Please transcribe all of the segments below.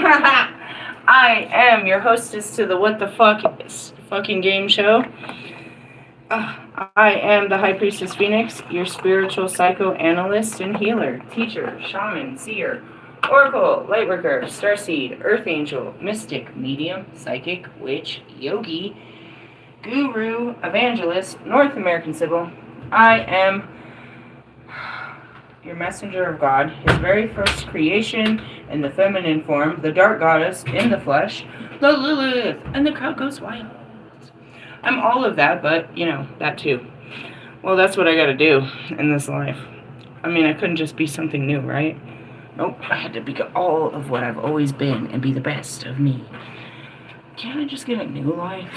I am your hostess to the What the Fuck fucking game show. I am the High Priestess Phoenix, your spiritual psychoanalyst and healer, teacher, shaman, seer, oracle, lightworker, starseed, earth angel, mystic, medium, psychic, witch, yogi, guru, evangelist, North American Sybil. I am your messenger of God, his very first creation in the feminine form, the dark goddess in the flesh, the LILITH, and the crowd goes wild. I'm all of that, but, you know, that too. Well, that's what I gotta do in this life. I mean, I couldn't just be something new, right? Nope, I had to be all of what I've always been and be the best of me. Can't I just get a new life?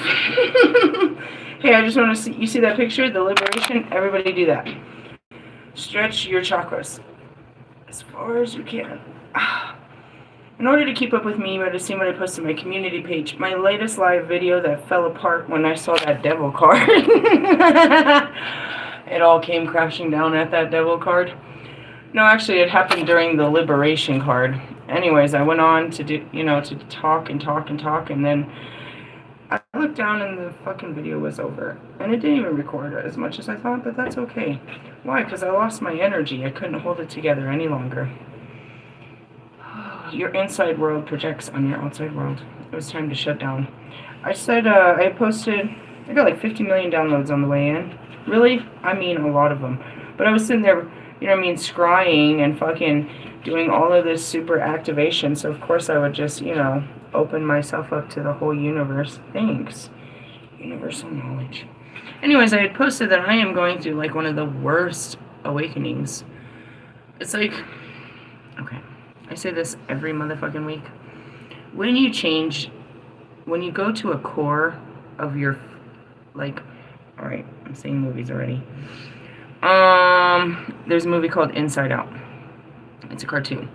Hey, I just want to see, you see that picture? The liberation? Everybody do that. Stretch your chakras as far as you can. In order to keep up with me, you better see what I posted on my community page. My latest live video that fell apart when I saw that devil card. It all came crashing down at that devil card. No, actually, it happened during the liberation card. Anyways, I went on to do, to talk, and then I looked down and the fucking video was over. And it didn't even record as much as I thought, but that's okay. Why? Because I lost my energy. I couldn't hold it together any longer. Your inside world projects on your outside world. It was time to shut down. I said, I posted, I got like 50 million downloads on the way in. Really? I mean, a lot of them. But I was sitting there, scrying and fucking doing all of this super activation. So, of course, I would just, open myself up to the whole universe. Thanks. Universal knowledge. Anyways, I had posted that I am going through, like, one of the worst awakenings. It's like, okay, I say this every motherfucking week. When you go to a core of your, like, alright, I'm saying movies already. There's a movie called Inside Out. It's a cartoon.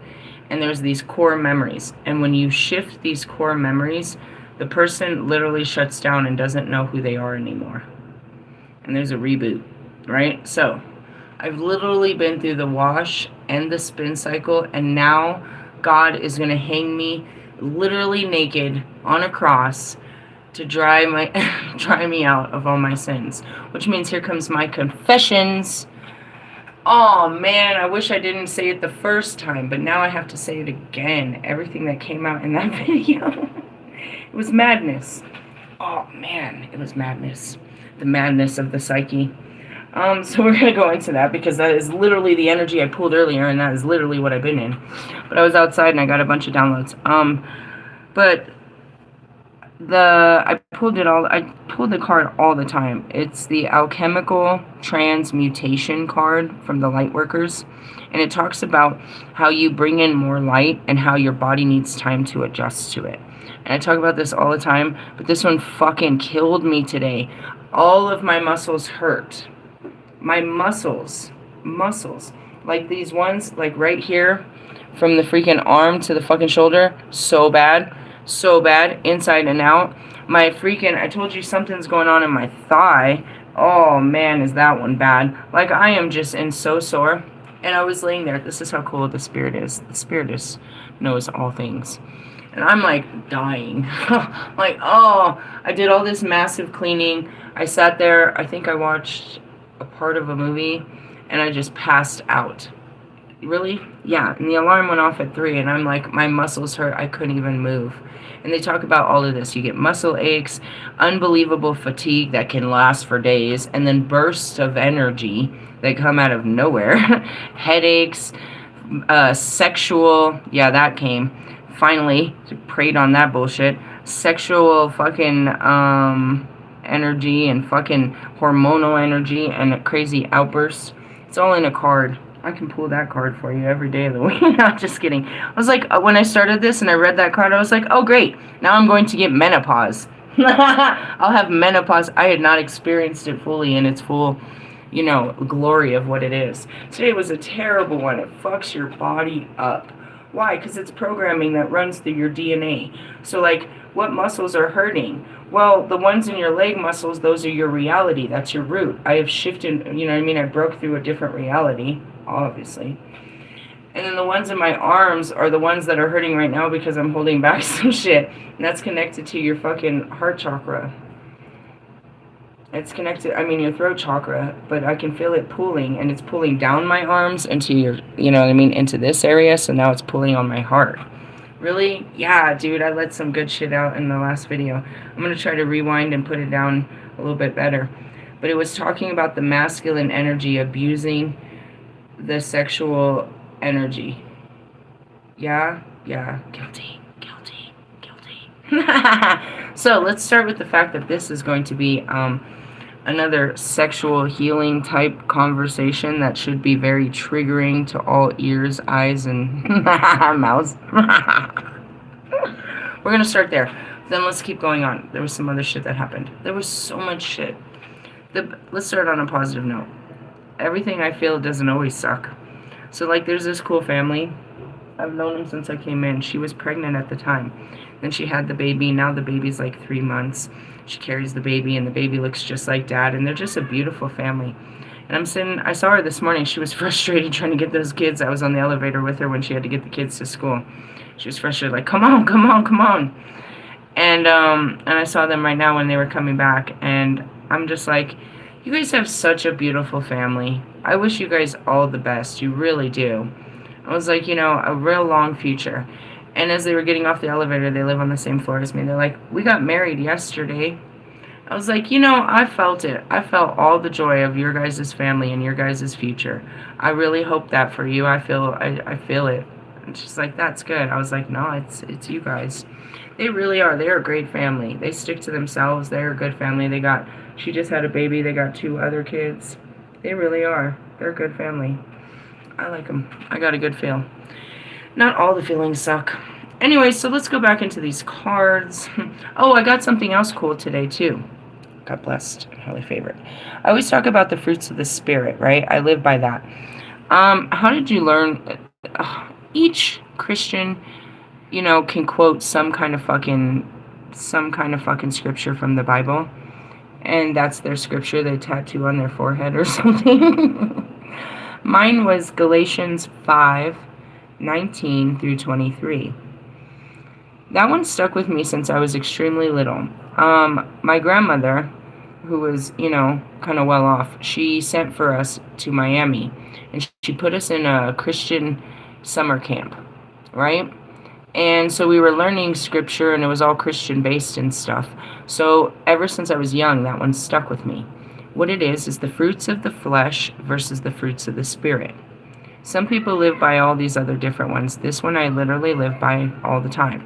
And there's these core memories. And when you shift these core memories, the person literally shuts down and doesn't know who they are anymore. And there's a reboot, right? So, I've literally been through the wash and the spin cycle, and now God is going to hang me literally naked on a cross to dry me out of all my sins. Which means here comes my confessions. Oh man, I wish I didn't say it the first time, but now I have to say it again. Everything that came out in that video. It was madness. Oh man, it was madness. The madness of the psyche. So we're going to go into that because that is literally the energy I pulled earlier, and that is literally what I've been in. But I was outside and I got a bunch of downloads. But I pulled the card all the time. It's the alchemical transmutation card from the Lightworkers, and it talks about how you bring in more light and how your body needs time to adjust to it. And I talk about this all the time, but this one fucking killed me today. All of my muscles hurt. My muscles, like these ones, like right here, from the freaking arm to the fucking shoulder, so bad, inside and out. My freaking, I told you something's going on in my thigh. Oh man, is that one bad. Like, I am just so sore. And I was laying there. This is how cool the Spirit is. The Spirit knows all things. And I'm like dying. Like, oh, I did all this massive cleaning. I sat there, I think I watched a part of a movie, and I just passed out. Really? Yeah, and the alarm went off at 3, and I'm like, my muscles hurt, I couldn't even move. And they talk about all of this. You get muscle aches, unbelievable fatigue that can last for days, and then bursts of energy that come out of nowhere. Headaches, sexual, yeah, that came. Finally, preyed on that bullshit. Sexual fucking, energy and fucking hormonal energy and crazy outbursts. It's all in a card. I can pull that card for you every day of the week. I'm just kidding. I was like, when I started this and I read that card, I was like, oh great, now I'm going to get menopause. I'll have menopause. I had not experienced it fully in its full, glory of what it is. Today was a terrible one. It fucks your body up. Why? Because it's programming that runs through your DNA. So like, what muscles are hurting? Well, the ones in your leg muscles, those are your reality. That's your root. I have shifted, I broke through a different reality, obviously. And then the ones in my arms are the ones that are hurting right now because I'm holding back some shit. And that's connected to your fucking heart chakra. It's connected, I mean, your throat chakra, but I can feel it pulling, and it's pulling down my arms into your, you know what I mean, into this area, so now it's pulling on my heart. Really? Yeah, dude, I let some good shit out in the last video. I'm going to try to rewind and put it down a little bit better. But it was talking about the masculine energy abusing the sexual energy. Yeah? Yeah. Guilty. Guilty. Guilty. So, let's start with the fact that this is going to be, another sexual healing type conversation that should be very triggering to all ears, eyes, and mouths. We're going to start there. Then let's keep going on. There was some other shit that happened. There was so much shit. Let's start on a positive note. Everything I feel doesn't always suck. So, like, there's this cool family. I've known them since I came in. She was pregnant at the time. Then she had the baby. Now the baby's like 3 months. She carries the baby, and the baby looks just like dad, and they're just a beautiful family. And I saw her this morning. She was frustrated trying to get those kids. I was on the elevator with her when she had to get the kids to school. She was frustrated, like, come on, come on, come on. And I saw them right now when they were coming back, and I'm just like, you guys have such a beautiful family. I wish you guys all the best. You really do. I was like, you know, a real long future. And as they were getting off the elevator, they live on the same floor as me. They're like, we got married yesterday. I was like, you know, I felt it. I felt all the joy of your guys' family and your guys' future. I really hope that for you. I feel it. And she's like, that's good. I was like, no, it's you guys. They really are. They're a great family. They stick to themselves. They're a good family. She just had a baby. They got 2 other kids. They really are. They're a good family. I like them. I got a good feel. Not all the feelings suck. Anyway, so let's go back into these cards. Oh, I got something else cool today, too. God blessed. Highly favored. I always talk about the fruits of the spirit, right? I live by that. How did you learn? Each Christian, you know, can quote some kind of fucking scripture from the Bible. And that's their scripture they tattoo on their forehead or something. Mine was Galatians 5:19 through 23. That one stuck with me since I was extremely little. My grandmother, who was, you know, kind of well off, she sent for us to Miami, and she put us in a Christian summer camp, right? And so we were learning scripture, and it was all Christian based and stuff. So ever since I was young, that one stuck with me. What it is the fruits of the flesh versus the fruits of the spirit. Some people live by all these other different ones. This one I literally live by all the time.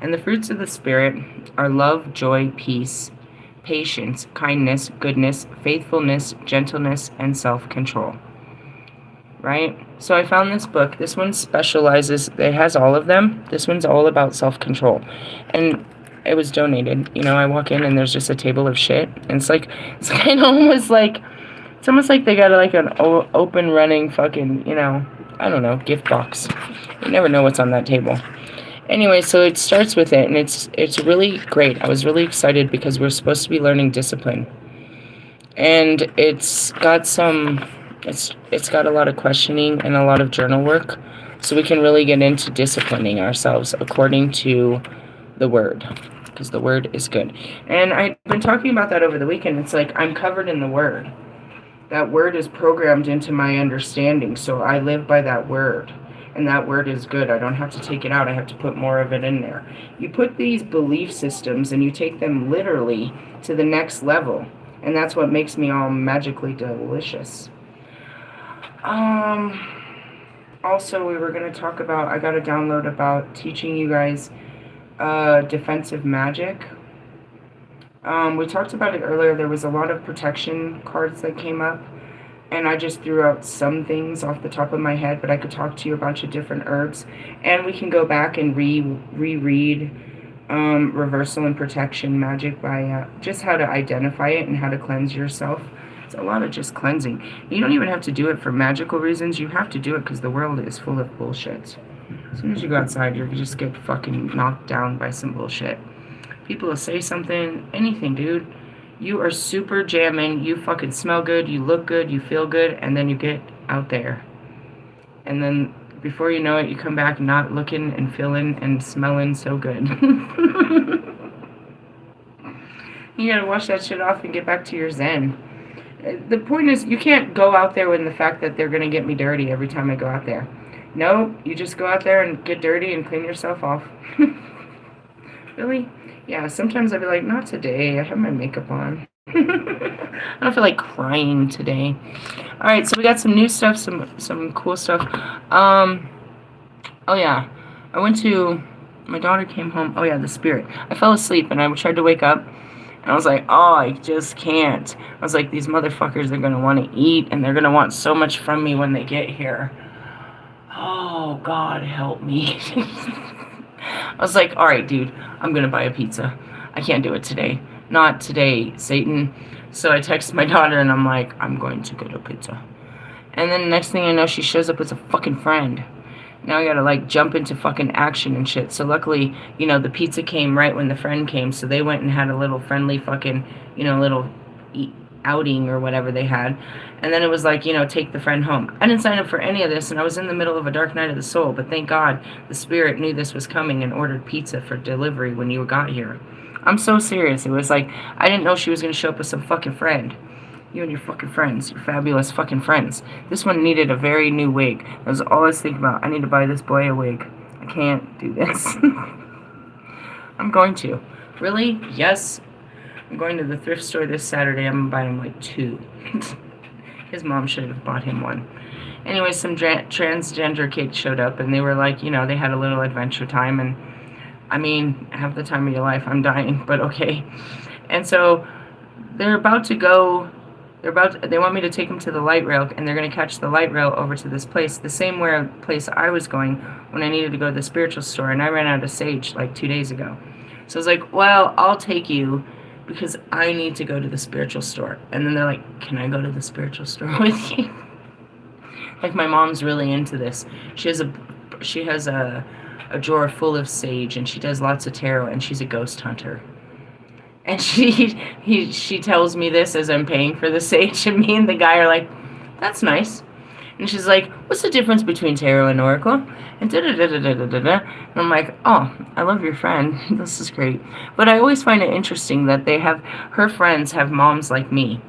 And the fruits of the spirit are love, joy, peace, patience, kindness, goodness, faithfulness, gentleness, and self-control. Right? So I found this book. This one specializes, it has all of them. This one's all about self-control. And it was donated. You know, I walk in and there's just a table of shit. And it's kind of almost like, it's almost like they got like an open running fucking, you know, I don't know, gift box. You never know what's on that table. Anyway, so it starts with it, and it's really great. I was really excited because we're supposed to be learning discipline. And it's got a lot of questioning and a lot of journal work, so we can really get into disciplining ourselves according to the Word, because the Word is good. And I've been talking about that over the weekend. It's like I'm covered in the Word. That Word is programmed into my understanding, so I live by that Word. And that Word is good. I don't have to take it out. I have to put more of it in there. You put these belief systems and you take them literally to the next level. And that's what makes me all magically delicious. Also, we were going to talk about, I got a download about teaching you guys defensive magic. We talked about it earlier. There was a lot of protection cards that came up, and I just threw out some things off the top of my head, but I could talk to you a bunch of different herbs, and we can go back and reread reversal and protection magic by just how to identify it and how to cleanse yourself. It's a lot of just cleansing. You don't even have to do it for magical reasons. You have to do it because the world is full of bullshit. As soon as you go outside, you just get fucking knocked down by some bullshit. People will say something, anything, dude. You are super jamming, you fucking smell good, you look good, you feel good, and then you get out there. And then Before you know it, you come back not looking and feeling and smelling so good. You gotta wash that shit off and get back to your zen. The point is, you can't go out there with the fact that they're gonna get me dirty every time I go out there. No, you just go out there and get dirty and clean yourself off. Really? Yeah, sometimes I'd be like, not today. I have my makeup on. I don't feel like crying today. Alright, so we got some new stuff, some cool stuff. Oh yeah, my daughter came home. Oh yeah, the spirit. I fell asleep and I tried to wake up. And I was like, oh, I just can't. I was like, these motherfuckers are going to want to eat, and they're going to want so much from me when they get here. Oh, God, help me. I was like, all right, dude, I'm going to buy a pizza. I can't do it today. Not today, Satan. So I text my daughter, and I'm like, I'm going to get a pizza. And then the next thing I know, she shows up with a fucking friend. Now I gotta, like, jump into fucking action and shit. So luckily, you know, the pizza came right when the friend came. So they went and had a little friendly fucking, you know, little outing or whatever they had. And then it was like, you know, take the friend home. I didn't sign up for any of this, and I was in the middle of a dark night of the soul. But thank God the spirit knew this was coming and ordered pizza for delivery when you got here. I'm so serious. It was like, I didn't know she was gonna show up with some fucking friend. You and your fucking friends. Your fabulous fucking friends. This one needed a very new wig. That was all I was thinking about. I need to buy this boy a wig. I can't do this. I'm going to. Really? Yes. I'm going to the thrift store this Saturday. I'm going to buy him like 2. His mom should have bought him one. Anyway, some transgender kids showed up, and they were like, you know, they had a little adventure time, and I mean, half the time of your life, I'm dying, but okay. And so they're about to go. They want me to take them to the light rail, and they're going to catch the light rail over to this place, the same place I was going when I needed to go to the spiritual store, and I ran out of sage like 2 days ago. So I was like, well, I'll take you because I need to go to the spiritual store. And then they're like, can I go to the spiritual store with you? Like, my mom's really into this. She has a drawer full of sage, and she does lots of tarot, and she's a ghost hunter. And she tells me this as I'm paying for the sage, and me and the guy are like, that's nice. And she's like, what's the difference between tarot and oracle? And da-da-da-da-da-da-da. And I'm like, oh, I love your friend. This is great. But I always find it interesting that her friends have moms like me.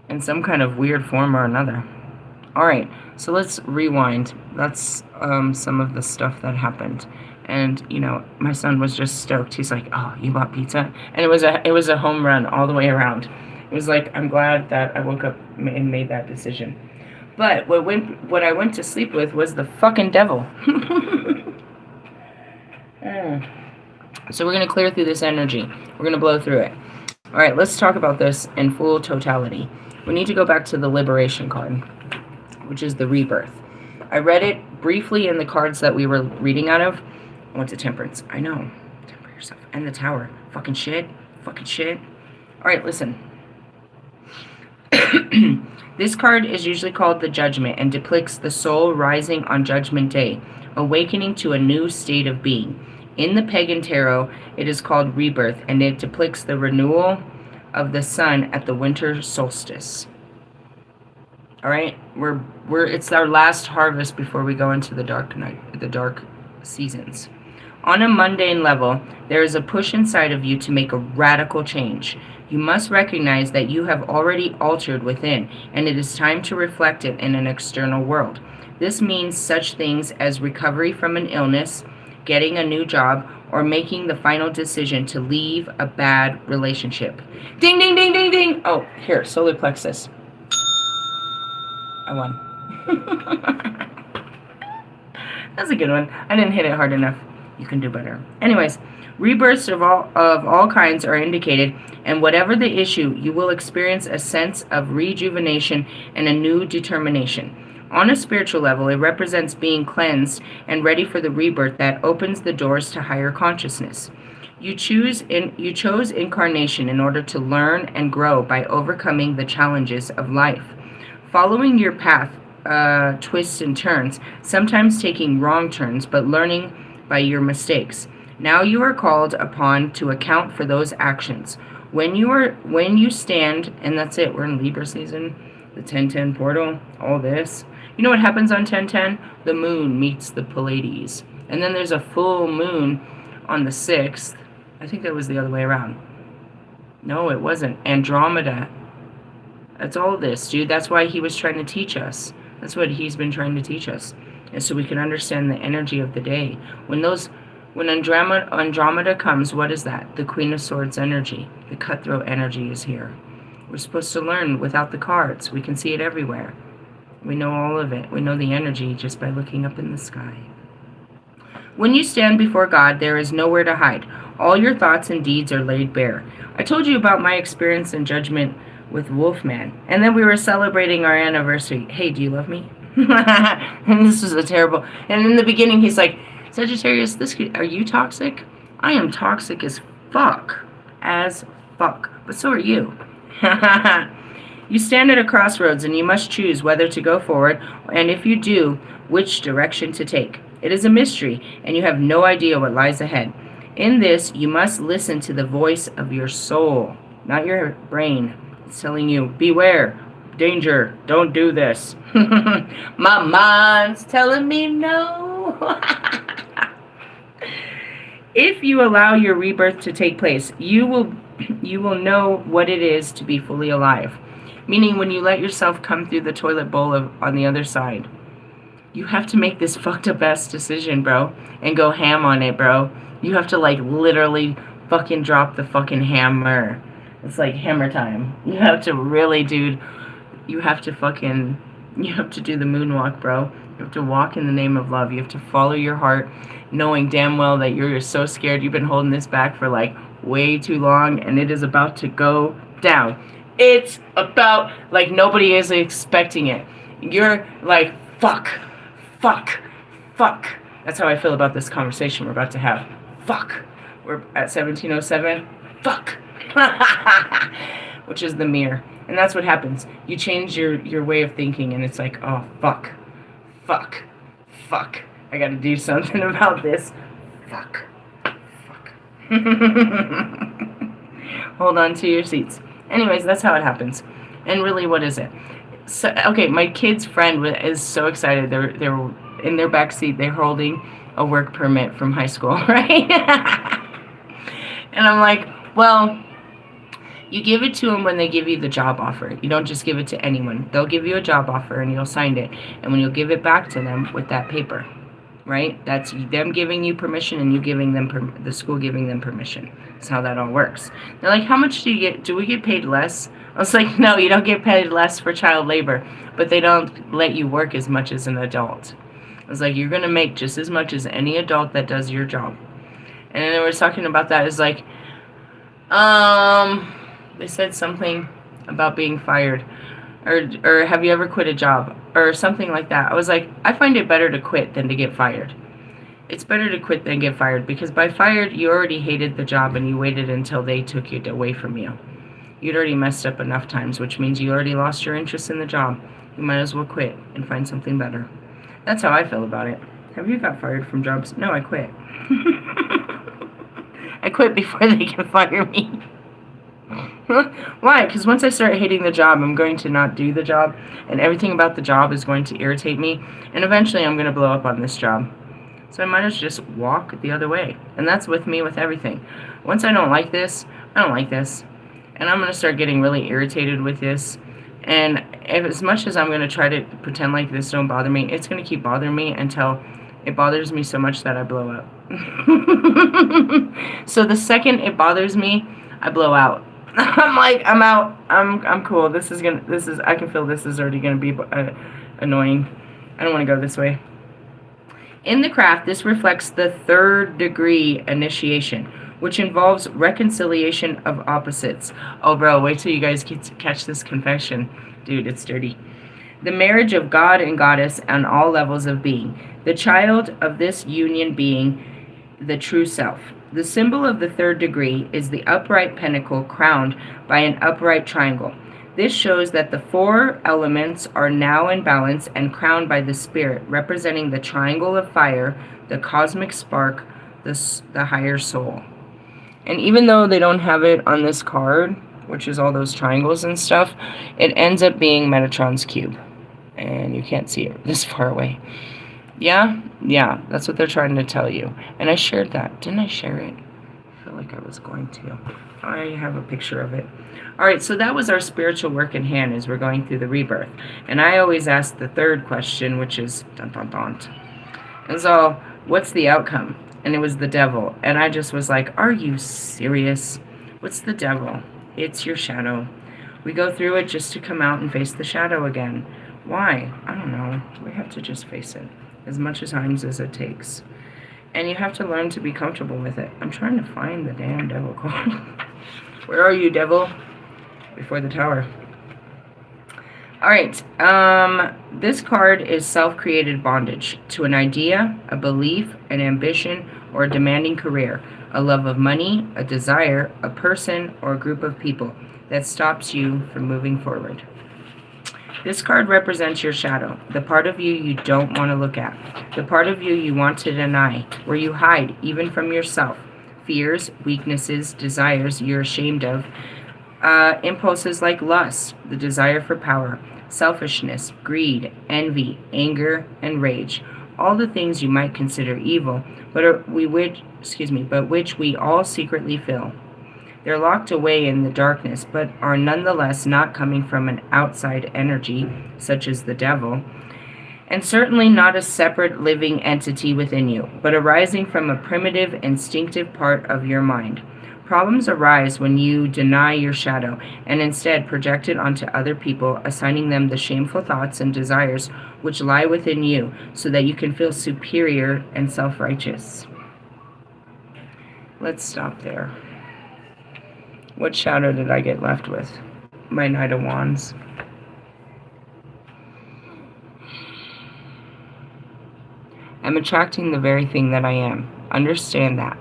In some kind of weird form or another. Alright, so let's rewind. That's some of the stuff that happened. And, you know, my son was just stoked. He's like, oh, you bought pizza? And it was a home run all the way around. It was like, I'm glad that I woke up and made that decision. But what I went to sleep with was the fucking devil. So we're going to clear through this energy. We're going to blow through it. All right, let's talk about this in full totality. We need to go back to the liberation card, which is the rebirth. I read it briefly in the cards that we were reading out of. I went to temperance. I know. Temper yourself. And the tower. Fucking shit. Fucking shit. Alright, listen. This card is usually called the Judgement and depicts the soul rising on Judgment Day, awakening to a new state of being. In the pagan tarot, it is called rebirth, and it depicts the renewal of the sun at the winter solstice. Alright? It's our last harvest before we go into the dark night, the dark seasons. On a mundane level, there is a push inside of you to make a radical change. You must recognize that you have already altered within, and it is time to reflect it in an external world. This means such things as recovery from an illness, getting a new job, or making the final decision to leave a bad relationship. Ding, ding, ding, ding, ding! Oh, here, solar plexus. I won. That's a good one. I didn't hit it hard enough. You can do better. Anyways, rebirths of all kinds are indicated, and whatever the issue, you will experience a sense of rejuvenation and a new determination. On a spiritual level, it represents being cleansed and ready for the rebirth that opens the doors to higher consciousness. You chose incarnation in order to learn and grow by overcoming the challenges of life. Following your path, twists and turns, sometimes taking wrong turns, but learning by your mistakes. Now you are called upon to account for those actions. When you stand, and that's it, we're in Libra season, the 10-10 portal, all this. You know what happens on 1010? The moon meets the Pleiades. And then there's a full moon on the 6th. I think that was the other way around. No, it wasn't. Andromeda. That's all this, dude. That's why he was trying to teach us. That's what he's been trying to teach us. And so we can understand the energy of the day. When Andromeda comes, what is that? The Queen of Swords energy. The cutthroat energy is here. We're supposed to learn without the cards. We can see it everywhere. We know all of it. We know the energy just by looking up in the sky. When you stand before God, there is nowhere to hide. All your thoughts and deeds are laid bare. I told you about my experience in Judgment with Wolfman. And then we were celebrating our anniversary. Hey, do you love me? And this was a terrible... And in the beginning, he's like, Sagittarius, are you toxic? I am toxic as fuck. As fuck. But so are you. You stand at a crossroads and you must choose whether to go forward, and if you do, which direction to take. It is a mystery, and you have no idea what lies ahead. In this, you must listen to the voice of your soul, not your brain. It's telling you, beware, danger, don't do this. My mind's telling me no. If you allow your rebirth to take place, you will know what it is to be fully alive. Meaning when you let yourself come through the toilet bowl on the other side. You have to make this fucked up ass decision, bro. And go ham on it, bro. You have to like literally fucking drop the fucking hammer. It's like hammer time. You have to really, dude. You have to do the moonwalk, bro. You have to walk in the name of love. You have to follow your heart, knowing damn well that you're so scared. You've been holding this back for like way too long, and it is about to go down. It's about, like, nobody is expecting it. You're like, fuck. That's how I feel about this conversation we're about to have. Fuck. We're at 1707. Fuck. Which is the mirror. And that's what happens. You change your way of thinking, and it's like, oh, fuck. I gotta do something about this. Fuck. Hold on to your seats. Anyways, that's how it happens. And really, what is it? So, okay, my kid's friend is so excited. They're in their back seat. They're holding a work permit from high school, right? And I'm like, well, you give it to them when they give you the job offer. You don't just give it to anyone. They'll give you a job offer, and you'll sign it. And when you'll give it back to them with that paper, right? That's them giving you permission, and you giving them the school giving them permission. That's how that all works. They're like, how much do you get? Do we get paid less? I was like, no, you don't get paid less for child labor, but they don't let you work as much as an adult. I was like, you're going to make just as much as any adult that does your job. And then they were talking about that. It's like, they said something about being fired, or have you ever quit a job, or something like that. I was like, I find it better to quit than to get fired. It's better to quit than get fired, because by fired, you already hated the job and you waited until they took it away from you. You'd already messed up enough times, which means you already lost your interest in the job. You might as well quit and find something better. That's how I feel about it. Have you got fired from jobs? No, I quit. I quit before they can fire me. Why? Because once I start hating the job, I'm going to not do the job, and everything about the job is going to irritate me, and eventually I'm going to blow up on this job. So I might as well just walk the other way. And that's with me with everything. Once I don't like this, I don't like this. And I'm going to start getting really irritated with this. And as much as I'm going to try to pretend like this don't bother me, it's going to keep bothering me until it bothers me so much that I blow up. So the second it bothers me, I blow out. I'm like, I'm out. I'm cool. I can feel this is already going to be annoying. I don't want to go this way. In the craft, this reflects the 3rd degree initiation, which involves reconciliation of opposites. Oh, bro, wait till you guys catch this confession. Dude, it's dirty. The marriage of God and Goddess on all levels of being. The child of this union being the true self. The symbol of the 3rd degree is the upright pentacle crowned by an upright triangle. This shows that the 4 elements are now in balance and crowned by the spirit, representing the triangle of fire, the cosmic spark, the higher soul. And even though they don't have it on this card, which is all those triangles and stuff, it ends up being Metatron's cube. and you can't see it this far away. Yeah, that's what they're trying to tell you. And I shared that. Didn't I share it? I feel like I was going to. I have a picture of it. All right, so that was our spiritual work in hand as we're going through the rebirth. And I always ask the third question, which is dun dun dun. And so, what's the outcome? And it was the devil. And I just was like, are you serious? What's the devil? It's your shadow. We go through it just to come out and face the shadow again. Why? I don't know. We have to just face it as much times as it takes. And you have to learn to be comfortable with it. I'm trying to find the damn devil card. Where are you, devil? Before the tower. Alright, this card is self-created bondage to an idea, a belief, an ambition, or a demanding career, a love of money, a desire, a person, or a group of people that stops you from moving forward. This card represents your shadow, the part of you you don't want to look at, the part of you you want to deny, where you hide even from yourself, fears, weaknesses, desires you're ashamed of, impulses like lust, the desire for power, selfishness, greed, envy, anger, and rage, all the things you might consider evil, but which we all secretly feel. They're locked away in the darkness, but are nonetheless not coming from an outside energy, such as the devil, and certainly not a separate living entity within you, but arising from a primitive, instinctive part of your mind. Problems arise when you deny your shadow and instead project it onto other people, assigning them the shameful thoughts and desires which lie within you so that you can feel superior and self-righteous. Let's stop there. What shadow did I get left with? My Knight of Wands. I'm attracting the very thing that I am. Understand that.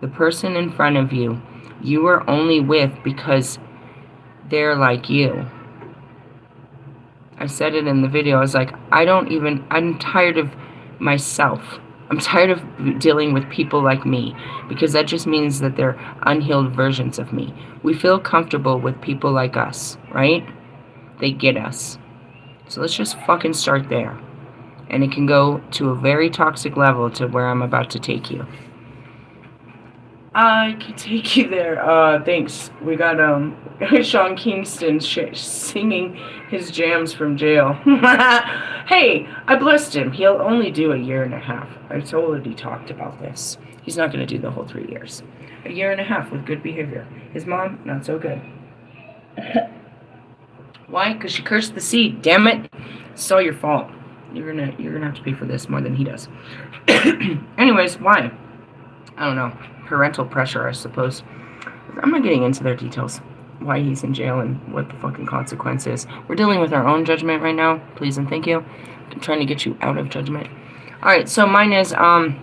The person in front of you, you are only with because they're like you. I said it in the video. I was like, I'm tired of myself. I'm tired of dealing with people like me, because that just means that they're unhealed versions of me. We feel comfortable with people like us, right? They get us. So let's just fucking start there. And it can go to a very toxic level to where I'm about to take you. I can take you there. Thanks. We got Sean Kingston singing his jams from jail. Hey, I blessed him. He'll only do 1.5 years. I've already talked about this. He's not going to do the whole 3 years. 1.5 years with good behavior. His mom, not so good. Why? Because she cursed the seed. Damn it! It's all your fault. You're gonna have to pay for this more than he does. Anyways, why? I don't know. Parental pressure, I suppose. I'm not getting into their details. Why he's in jail and what the fucking consequence is. We're dealing with our own judgment right now. Please and thank you. I'm trying to get you out of judgment. Alright, so mine is, I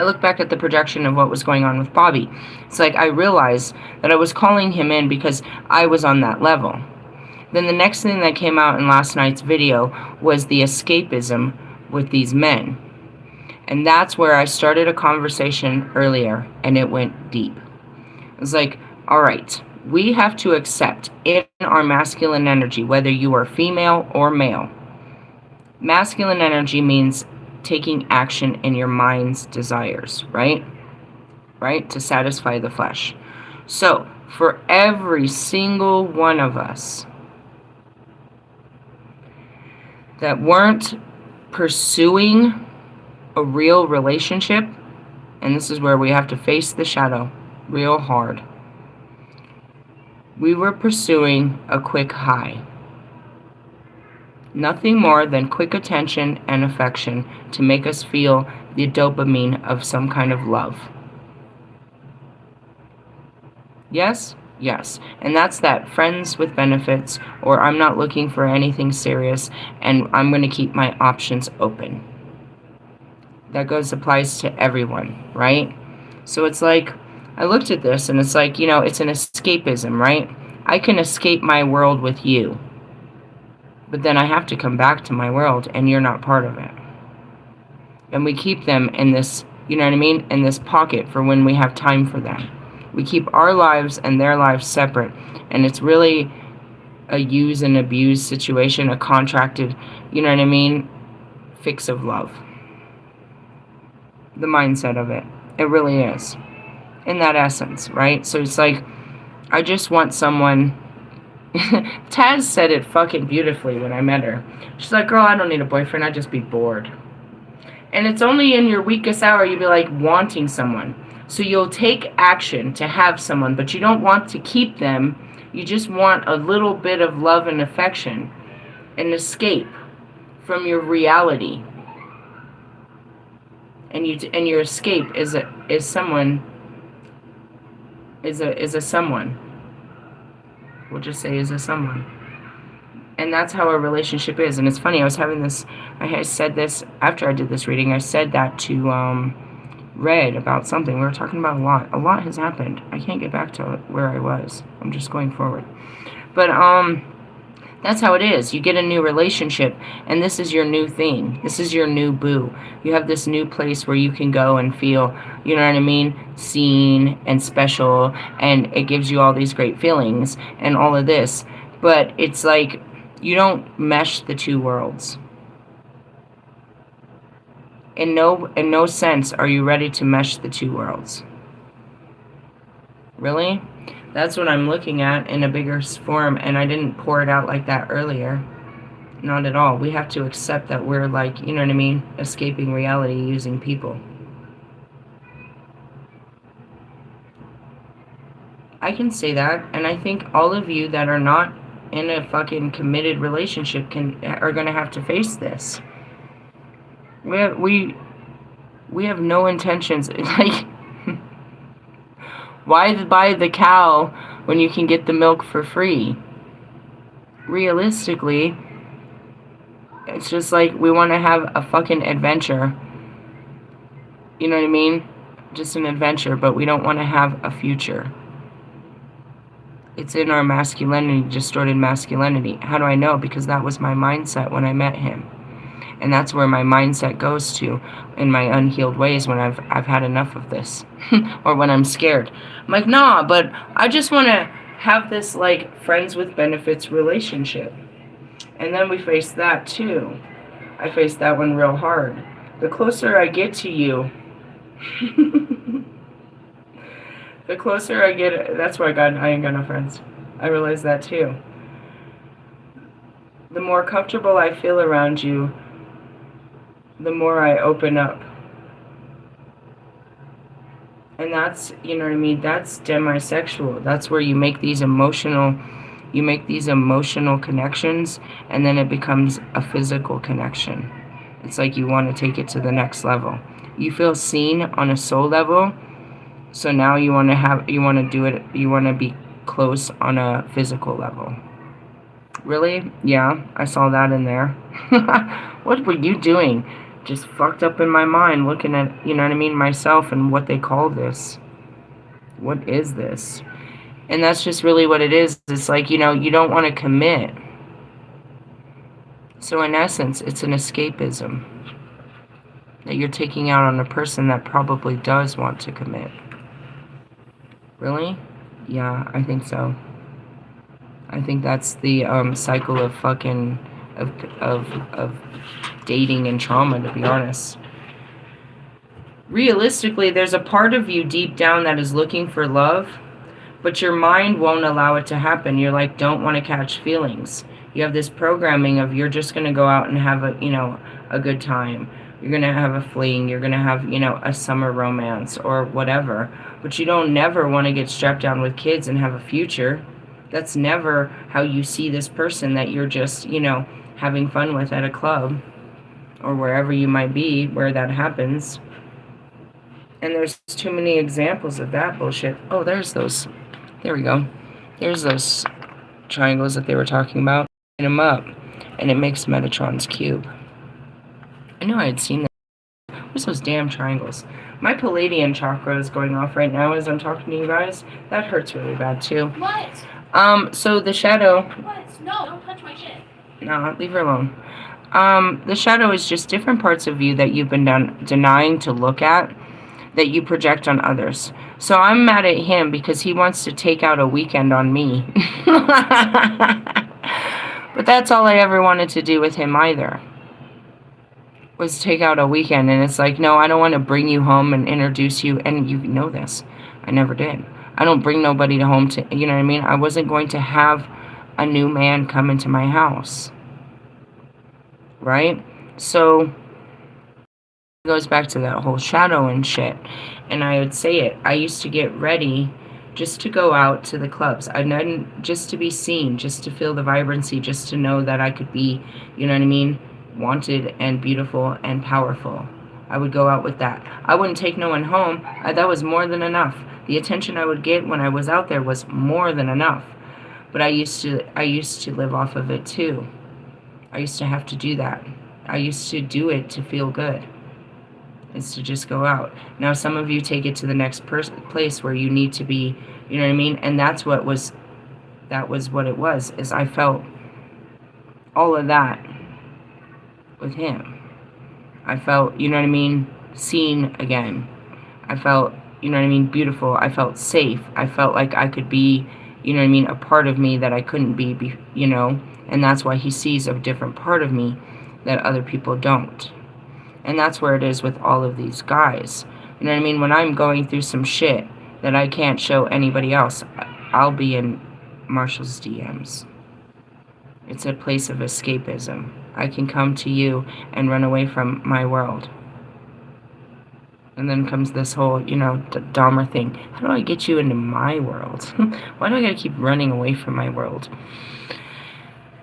look back at the projection of what was going on with Bobby. It's like I realized that I was calling him in because I was on that level. Then the next thing that came out in last night's video was the escapism with these men. And that's where I started a conversation earlier, and it went deep. It was like, all right, we have to accept in our masculine energy, whether you are female or male. Masculine energy means taking action in your mind's desires, right? Right? To satisfy the flesh. So, for every single one of us that weren't pursuing a real relationship, and this is where we have to face the shadow real hard. We were pursuing a quick high. Nothing more than quick attention and affection to make us feel the dopamine of some kind of love. Yes? Yes. And that's that friends with benefits, or I'm not looking for anything serious, and I'm going to keep my options open. That applies to everyone, right? So it's like, I looked at this and it's like, it's an escapism, right? I can escape my world with you, but then I have to come back to my world and you're not part of it. And we keep them in this, you know what I mean? In this pocket for when we have time for them. We keep our lives and their lives separate. And it's really a use and abuse situation, a contracted, you know what I mean, fix of love. The mindset of it. It really is. In that essence, right? So it's like, I just want someone. Taz said it fucking beautifully when I met her. She's like, girl, I don't need a boyfriend. I'd just be bored. And it's only in your weakest hour you'd be like wanting someone. So you'll take action to have someone, but you don't want to keep them. You just want a little bit of love and affection, an escape from your reality. And your escape is someone. We'll just say is a someone. And that's how a relationship is. And it's funny, I said this after I did this reading. I said that to Red about something. We were talking about a lot. A lot has happened. I can't get back to where I was. I'm just going forward. But that's how it is. You get a new relationship, and this is your new thing. This is your new boo. You have this new place where you can go and feel, you know what I mean, seen and special, and it gives you all these great feelings and all of this. But it's like, you don't mesh the two worlds. In no sense are you ready to mesh the two worlds. Really? That's what I'm looking at in a bigger form, and I didn't pour it out like that earlier. Not at all. We have to accept that we're like, you know what I mean, escaping reality using people. I can say that, and I think all of you that are not in a fucking committed relationship are going to have to face this. We have no intentions, like, why buy the cow when you can get the milk for free? Realistically, it's just like we want to have a fucking adventure. You know what I mean? Just an adventure, but we don't want to have a future. It's in our masculinity, distorted masculinity. How do I know? Because that was my mindset when I met him. And that's where my mindset goes to in my unhealed ways when I've had enough of this. Or when I'm scared. I'm like, nah, but I just want to have this, like, friends with benefits relationship. And then we face that, too. I face that one real hard. The closer I get to you... the closer I get... That's why I ain't got no friends. I realize that, too. The more comfortable I feel around you, the more I open up. And that's, you know what I mean, that's demisexual. That's where you make these emotional connections, and then it becomes a physical connection. It's like you want to take it to the next level. You feel seen on a soul level, so now you want to be close on a physical level. Really? Yeah, I saw that in there. What were you doing? Just fucked up in my mind looking at, you know what I mean, myself and what they call this. What is this? And that's just really what it is. It's like, you know, you don't want to commit. So in essence, it's an escapism that you're taking out on a person that probably does want to commit. Really? Yeah, I think so. I think that's the cycle of fucking of dating and trauma, to be honest. Realistically, there's a part of you deep down that is looking for love, but your mind won't allow it to happen. You're like, don't want to catch feelings. You have this programming of you're just going to go out and have a good time. You're going to have a fling. You're going to have, a summer romance or whatever. But you don't never want to get strapped down with kids and have a future. That's never how you see this person that you're just, having fun with at a club or wherever you might be where that happens. And there's too many examples of that bullshit. Oh, there's those. There we go. There's those triangles that they were talking about. Line them up, and it makes Metatron's cube. I knew I had seen that. Where's those damn triangles? My Palladian chakra is going off right now as I'm talking to you guys. That hurts really bad too. What? So the shadow... What? No, don't touch my shit. No, leave her alone. The shadow is just different parts of you that you've been denying to look at, that you project on others. So I'm mad at him because he wants to take out a weekend on me. But that's all I ever wanted to do with him either, was take out a weekend. And it's like, no, I don't want to bring you home and introduce you. And you know this. I never did. I don't bring nobody to home to, you know what I mean? I wasn't going to have a new man come into my house. Right? So it goes back to that whole shadow and shit. And I would say it. I used to get ready just to go out to the clubs. I didn't, just to be seen, just to feel the vibrancy, just to know that I could be, you know what I mean, wanted and beautiful and powerful. I would go out with that. I wouldn't take no one home. That was more than enough. The attention I would get when I was out there was more than enough. But I used to live off of it too. I used to have to do that. I used to do it to feel good. It's to just go out. Now some of you take it to the next place where you need to be, you know what I mean? And that was what it was, is I felt all of that with him. I felt, you know what I mean, seen again. I felt, you know what I mean, beautiful. I felt safe. I felt like I could be, you know what I mean, a part of me that I couldn't be, you know? And that's why he sees a different part of me that other people don't. And that's where it is with all of these guys. You know what I mean? When I'm going through some shit that I can't show anybody else, I'll be in Marshall's DMs. It's a place of escapism. I can come to you and run away from my world. And then comes this whole, you know, Dahmer thing. How do I get you into my world? Why do I gotta keep running away from my world?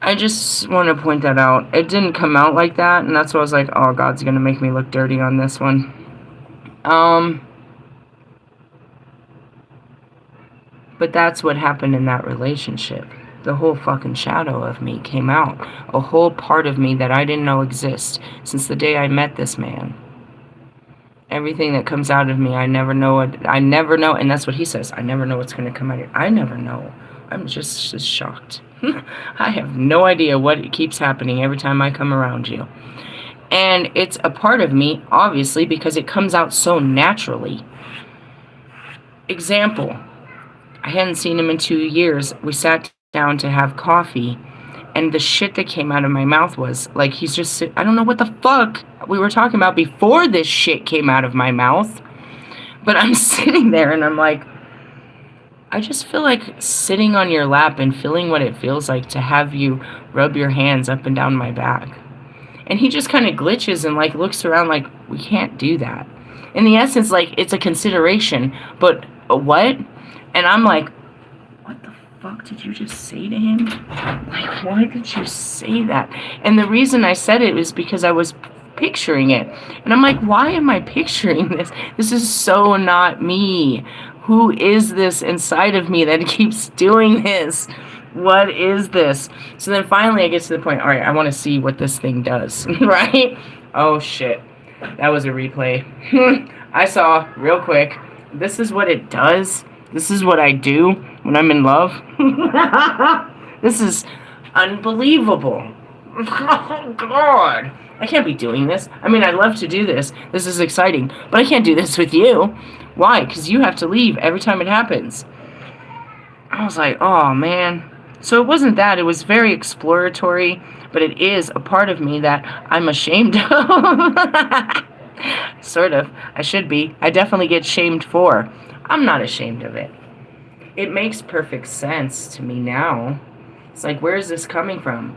I just want to point that out. It didn't come out like that, and that's why I was like, oh, God's gonna make me look dirty on this one. But that's what happened in that relationship. The whole fucking shadow of me came out. A whole part of me that I didn't know exists since the day I met this man. Everything that comes out of me, I never know, and that's what he says. I never know what's gonna come out of you. I never know. I'm just shocked. I have no idea what keeps happening every time I come around you. And it's a part of me, obviously, because it comes out so naturally. Example, I hadn't seen him in 2 years. We sat down to have coffee, and the shit that came out of my mouth was, like, he's just, I don't know what the fuck we were talking about before this shit came out of my mouth. But I'm sitting there, and I'm like, I just feel like sitting on your lap and feeling what it feels like to have you rub your hands up and down my back. And he just kind of glitches and like looks around like, we can't do that. In the essence, like, it's a consideration, but what? And I'm like, what the fuck did you just say to him? Like, why did you say that? And the reason I said it was because I was picturing it. And I'm like, why am I picturing this? This is so not me. Who is this inside of me that keeps doing this? What is this? So then finally I get to the point, all right, I want to see what this thing does, right? Oh, shit. That was a replay. I saw real quick. This is what it does. This is what I do when I'm in love. This is unbelievable. Oh, God. I can't be doing this. I mean, I'd love to do this. This is exciting. But I can't do this with you. Why? Because you have to leave every time it happens. I was like, oh, man. So it wasn't that. It was very exploratory. But it is a part of me that I'm ashamed of. Sort of. I should be. I definitely get shamed for. I'm not ashamed of it. It makes perfect sense to me now. It's like, where is this coming from?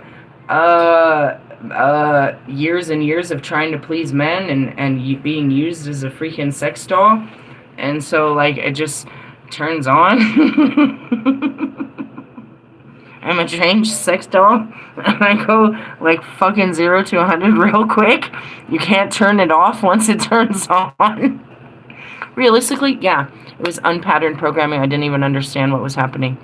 Years and years of trying to please men and being used as a freaking sex doll. And so, like, it just turns on. I'm a trained sex doll. And I go, like, fucking 0 to 100 real quick. You can't turn it off once it turns on. Realistically, yeah. It was unpatterned programming. I didn't even understand what was happening.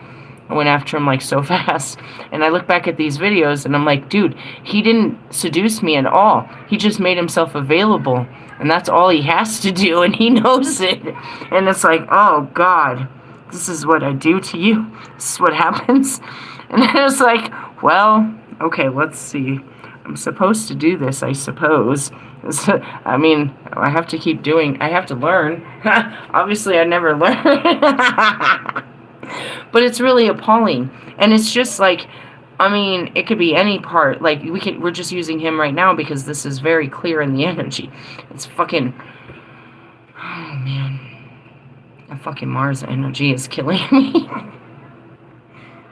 I went after him, like, so fast. And I look back at these videos, and I'm like, dude, he didn't seduce me at all. He just made himself available. And that's all he has to do, and he knows it. And it's like, oh, God, this is what I do to you? This is what happens? And I was like, well, okay, let's see. I'm supposed to do this, I suppose. I mean, I have to keep doing, I have to learn. Obviously, I never learn. But it's really appalling. And it's just like, I mean, it could be any part. Like, we're just using him right now because this is very clear in the energy. It's fucking, oh man. That fucking Mars energy is killing me.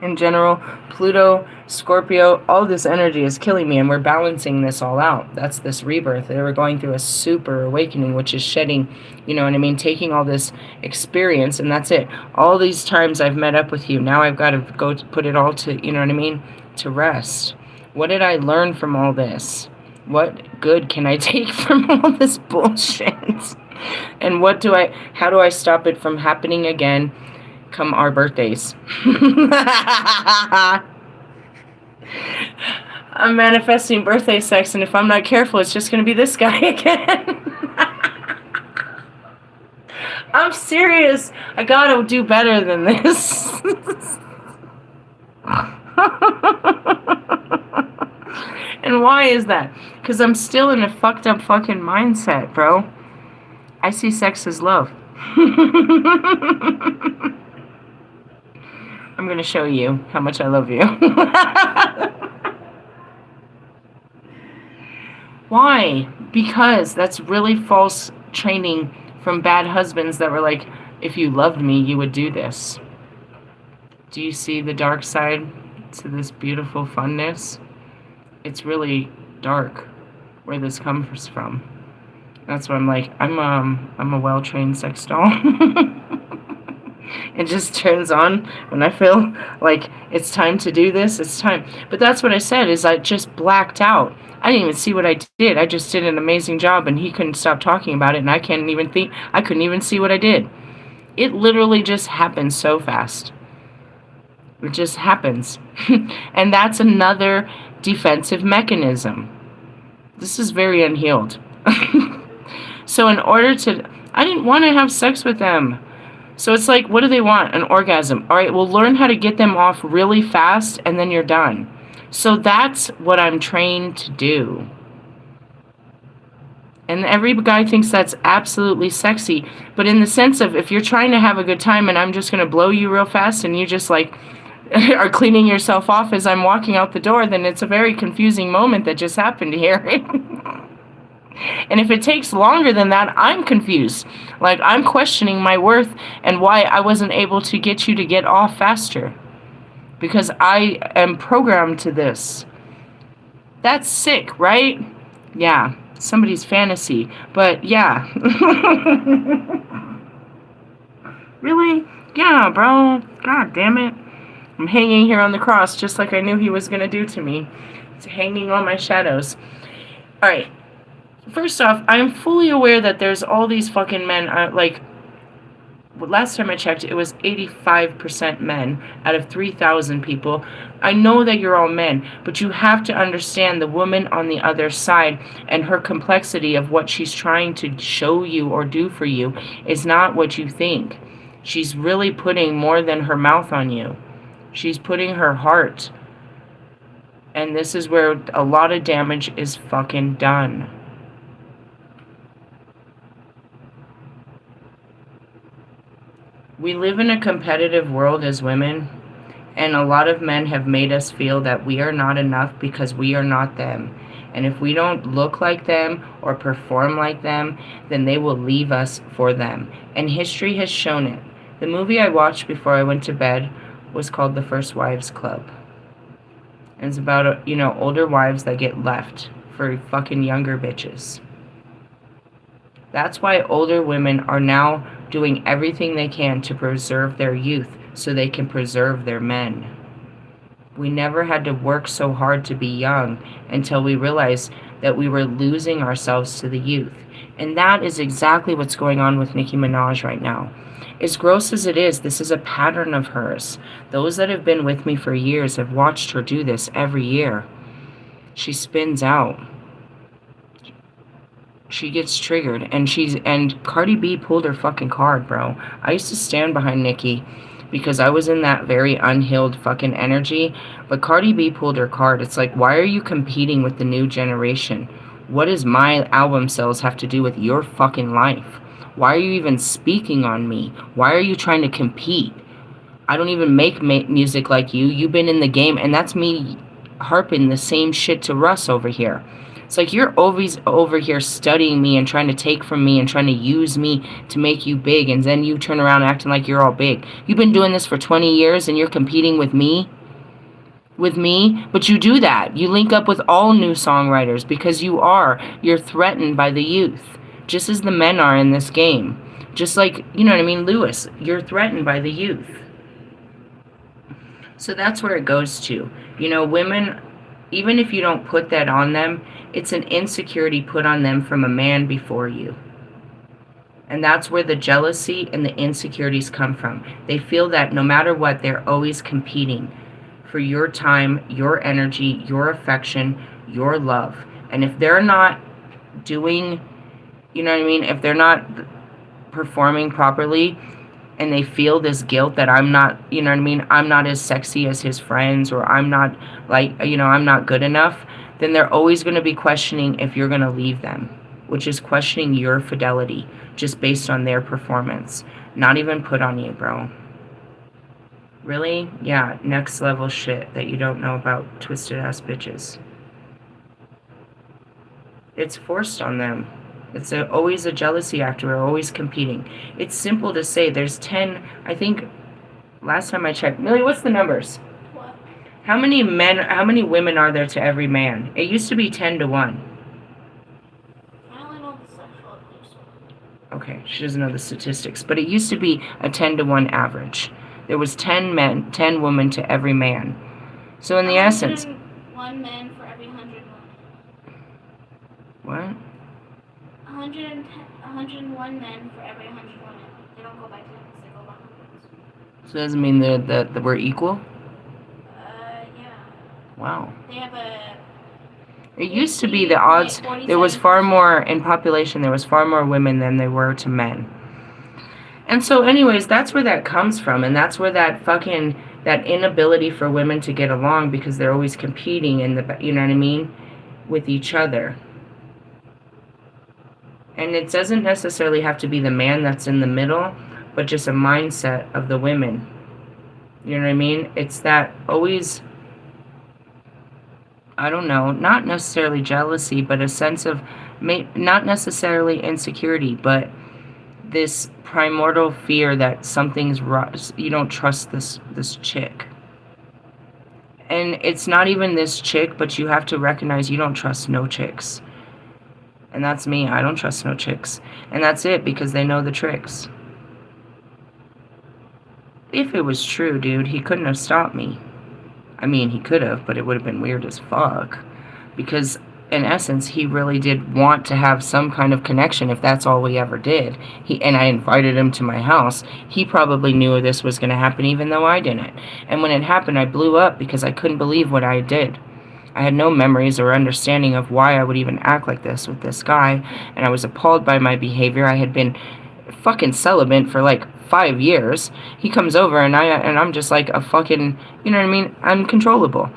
In general, Pluto, Scorpio, all this energy is killing me, and we're balancing this all out. That's this rebirth. We're going through a super awakening, which is shedding, you know what I mean, taking all this experience, and that's it. All these times I've met up with you, now I've got to go put it all to, you know what I mean, to rest. What did I learn from all this? What good can I take from all this bullshit? And how do I stop it from happening again come our birthdays? I'm manifesting birthday sex, and if I'm not careful, it's just going to be this guy again. I'm serious. I gotta do better than this. And why is that? Because I'm still in a fucked up fucking mindset, bro. I see sex as love. I'm going to show you how much I love you. Why? Because that's really false training from bad husbands that were like, if you loved me, you would do this. Do you see the dark side to this beautiful funness? It's really dark where this comes from. That's why I'm like, I'm a well-trained sex doll. It just turns on when I feel like it's time to do this. It's time. But that's what I said, is I just blacked out. I didn't even see what I did. I just did an amazing job, and he couldn't stop talking about it, and I couldn't even see what I did. It literally just happened so fast. It just happens. And that's another defensive mechanism. This is very unhealed. So I didn't want to have sex with them. So it's like, what do they want? An orgasm. All right, well, learn how to get them off really fast, and then you're done. So that's what I'm trained to do. And every guy thinks that's absolutely sexy. But in the sense of, if you're trying to have a good time and I'm just going to blow you real fast and you just like are cleaning yourself off as I'm walking out the door, then it's a very confusing moment that just happened here. And if it takes longer than that, I'm confused. Like, I'm questioning my worth and why I wasn't able to get you to get off faster. Because I am programmed to this. That's sick, right? Yeah, somebody's fantasy. But yeah. Really? Yeah, bro. God damn it. I'm hanging here on the cross just like I knew he was going to do to me. It's hanging on my shadows. All right. First off, I'm fully aware that there's all these fucking men, last time I checked, it was 85% men out of 3,000 people. I know that you're all men, but you have to understand the woman on the other side and her complexity of what she's trying to show you or do for you is not what you think. She's really putting more than her mouth on you. She's putting her heart. And this is where a lot of damage is fucking done. We live in a competitive world as women, and a lot of men have made us feel that we are not enough because we are not them. And if we don't look like them or perform like them, then they will leave us for them. And history has shown it. The movie I watched before I went to bed was called The First Wives Club. And it's about, older wives that get left for fucking younger bitches. That's why older women are now doing everything they can to preserve their youth so they can preserve their men. We never had to work so hard to be young until we realized that we were losing ourselves to the youth. And that is exactly what's going on with Nicki Minaj right now. As gross as it is, this is a pattern of hers. Those that have been with me for years have watched her do this every year. She spins out. She gets triggered, and Cardi B pulled her fucking card, bro. I used to stand behind Nicki because I was in that very unhealed fucking energy, but Cardi B pulled her card. It's like, why are you competing with the new generation? What does my album sales have to do with your fucking life? Why are you even speaking on me? Why are you trying to compete? I don't even make music like you. You've been in the game, and that's me harping the same shit to Russ over here. It's like you're always over here studying me and trying to take from me and trying to use me to make you big, and then you turn around acting like you're all big. You've been doing this for 20 years, and you're competing with me? But you do that. You link up with all new songwriters because you're threatened by the youth, just as the men are in this game. Just like, you know what I mean, Lewis, you're threatened by the youth. So that's where it goes to. You know, women, even if you don't put that on them, it's an insecurity put on them from a man before you. And that's where the jealousy and the insecurities come from. They feel that no matter what, they're always competing for your time, your energy, your affection, your love. And if they're not doing, you know what I mean, if they're not performing properly, and they feel this guilt that I'm not, you know what I mean, I'm not as sexy as his friends, or I'm not, like, you know, I'm not good enough, then they're always going to be questioning if you're going to leave them, which is questioning your fidelity just based on their performance. Not even put on you, bro. Really? Yeah, next level shit that you don't know about, twisted ass bitches. It's forced on them. It's always a jealousy actor. We're always competing. It's simple to say. There's 10, I think, last time I checked. Millie, what's the numbers? What? How many women are there to every man? It used to be 10 to 1. I only know the sexual abuse. Okay, she doesn't know the statistics. But it used to be a 10 to 1 average. There was 10 women to every man. So in the essence... 101 men for every 100 women. What? 101 men for every 100 women. They don't go by tens, they go by hundreds. So it doesn't mean that we're equal? Yeah. Wow. They have a... It used to be the odds, there was far more, in population, there was far more women than there were to men. And so anyways, that's where that comes from, and that's where that inability for women to get along, because they're always competing in the, you know what I mean, with each other. And it doesn't necessarily have to be the man that's in the middle, but just a mindset of the women. You know what I mean? It's that always, I don't know, not necessarily jealousy, but a sense of, not necessarily insecurity, but this primordial fear that something's wrong. You don't trust this chick. And it's not even this chick, but you have to recognize you don't trust no chicks. And that's me. I don't trust no chicks. And that's it, because they know the tricks. If it was true, dude, he couldn't have stopped me. I mean, he could have, but it would have been weird as fuck. Because, in essence, he really did want to have some kind of connection, if that's all we ever did. And I invited him to my house. He probably knew this was going to happen, even though I didn't. And when it happened, I blew up because I couldn't believe what I did. I had no memories or understanding of why I would even act like this with this guy, and I was appalled by my behavior. I had been fucking celibate for like 5 years. He comes over and I'm just like a fucking, you know what I mean, uncontrollable.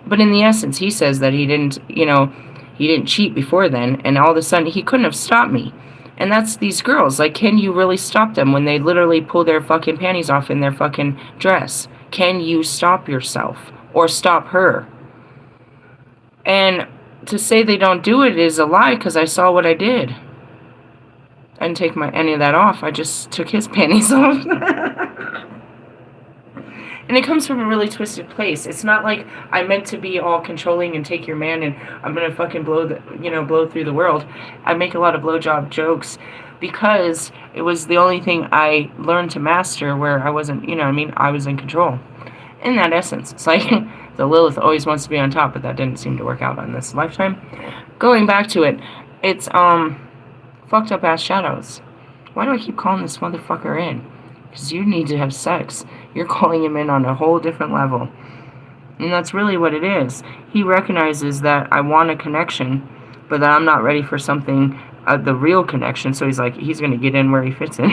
But in the essence, he says that he didn't, you know, he didn't cheat before then, and all of a sudden he couldn't have stopped me. And that's these girls. Like, can you really stop them when they literally pull their fucking panties off in their fucking dress? Can you stop yourself or stop her? And to say they don't do it is a lie, because I saw what I did. I didn't take any of that off. I just took his panties off. And it comes from a really twisted place. It's not like I meant to be all controlling and take your man and I'm gonna fucking blow through the world. I make a lot of blowjob jokes because it was the only thing I learned to master where I wasn't, you know what I mean, I was in control. In that essence, it's like the Lilith always wants to be on top, but that didn't seem to work out on this lifetime. Going back to it, it's fucked up ass shadows. Why do I keep calling this motherfucker in? Because you need to have sex. You're calling him in on a whole different level. And that's really what it is. He recognizes that I want a connection, but that I'm not ready for something, the real connection. So he's like, he's going to get in where he fits in.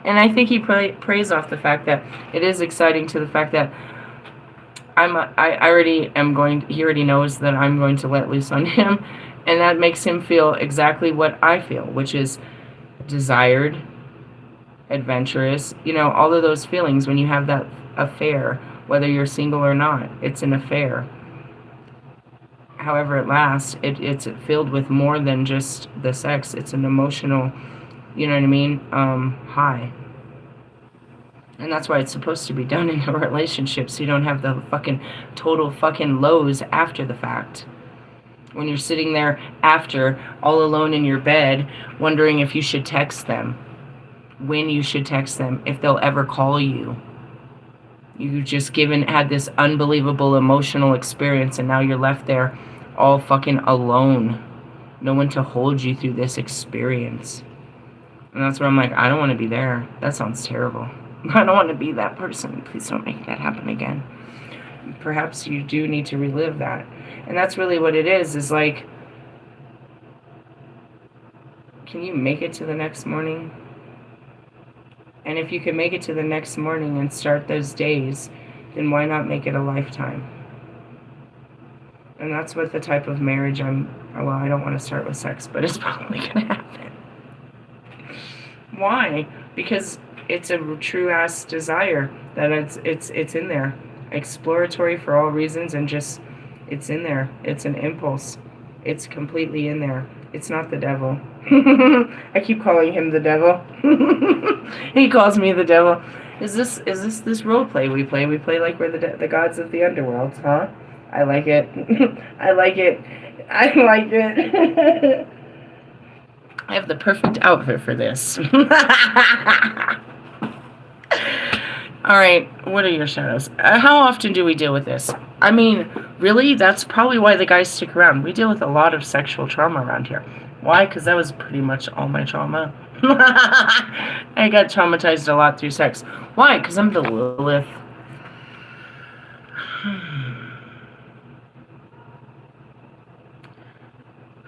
And I think he prays off the fact that it is exciting, to the fact that he already knows that I'm going to let loose on him. And that makes him feel exactly what I feel, which is desired adventurous, you know, all of those feelings when you have that affair, whether you're single or not. It's an affair. However it lasts, it's filled with more than just the sex. It's an emotional, you know what I mean, high. And that's why it's supposed to be done in a relationship, so you don't have the fucking total fucking lows after the fact. When you're sitting there after, all alone in your bed, wondering if you should text them, when you should text them, if they'll ever call you. You've just had this unbelievable emotional experience, and now you're left there all fucking alone. No one to hold you through this experience. And that's where I'm like, I don't want to be there. That sounds terrible. I don't want to be that person. Please don't make that happen again. Perhaps you do need to relive that. And that's really what it is like, can you make it to the next morning? And if you can make it to the next morning and start those days, then why not make it a lifetime? And that's what the type of marriage well, I don't want to start with sex, but it's probably going to happen. Why? Because it's a true-ass desire that it's in there. Exploratory for all reasons, and just, it's in there. It's an impulse. It's completely in there. It's not the devil. I keep calling him the devil. He calls me the devil. Is this role play we play? We play like we're the gods of the underworld, huh? I like it. I like it. I like it. I have the perfect outfit for this. All right, what are your shadows? How often do we deal with this? I mean, really, that's probably why the guys stick around. We deal with a lot of sexual trauma around here. Why? Because that was pretty much all my trauma. I got traumatized a lot through sex. Why? Because I'm the Lilith.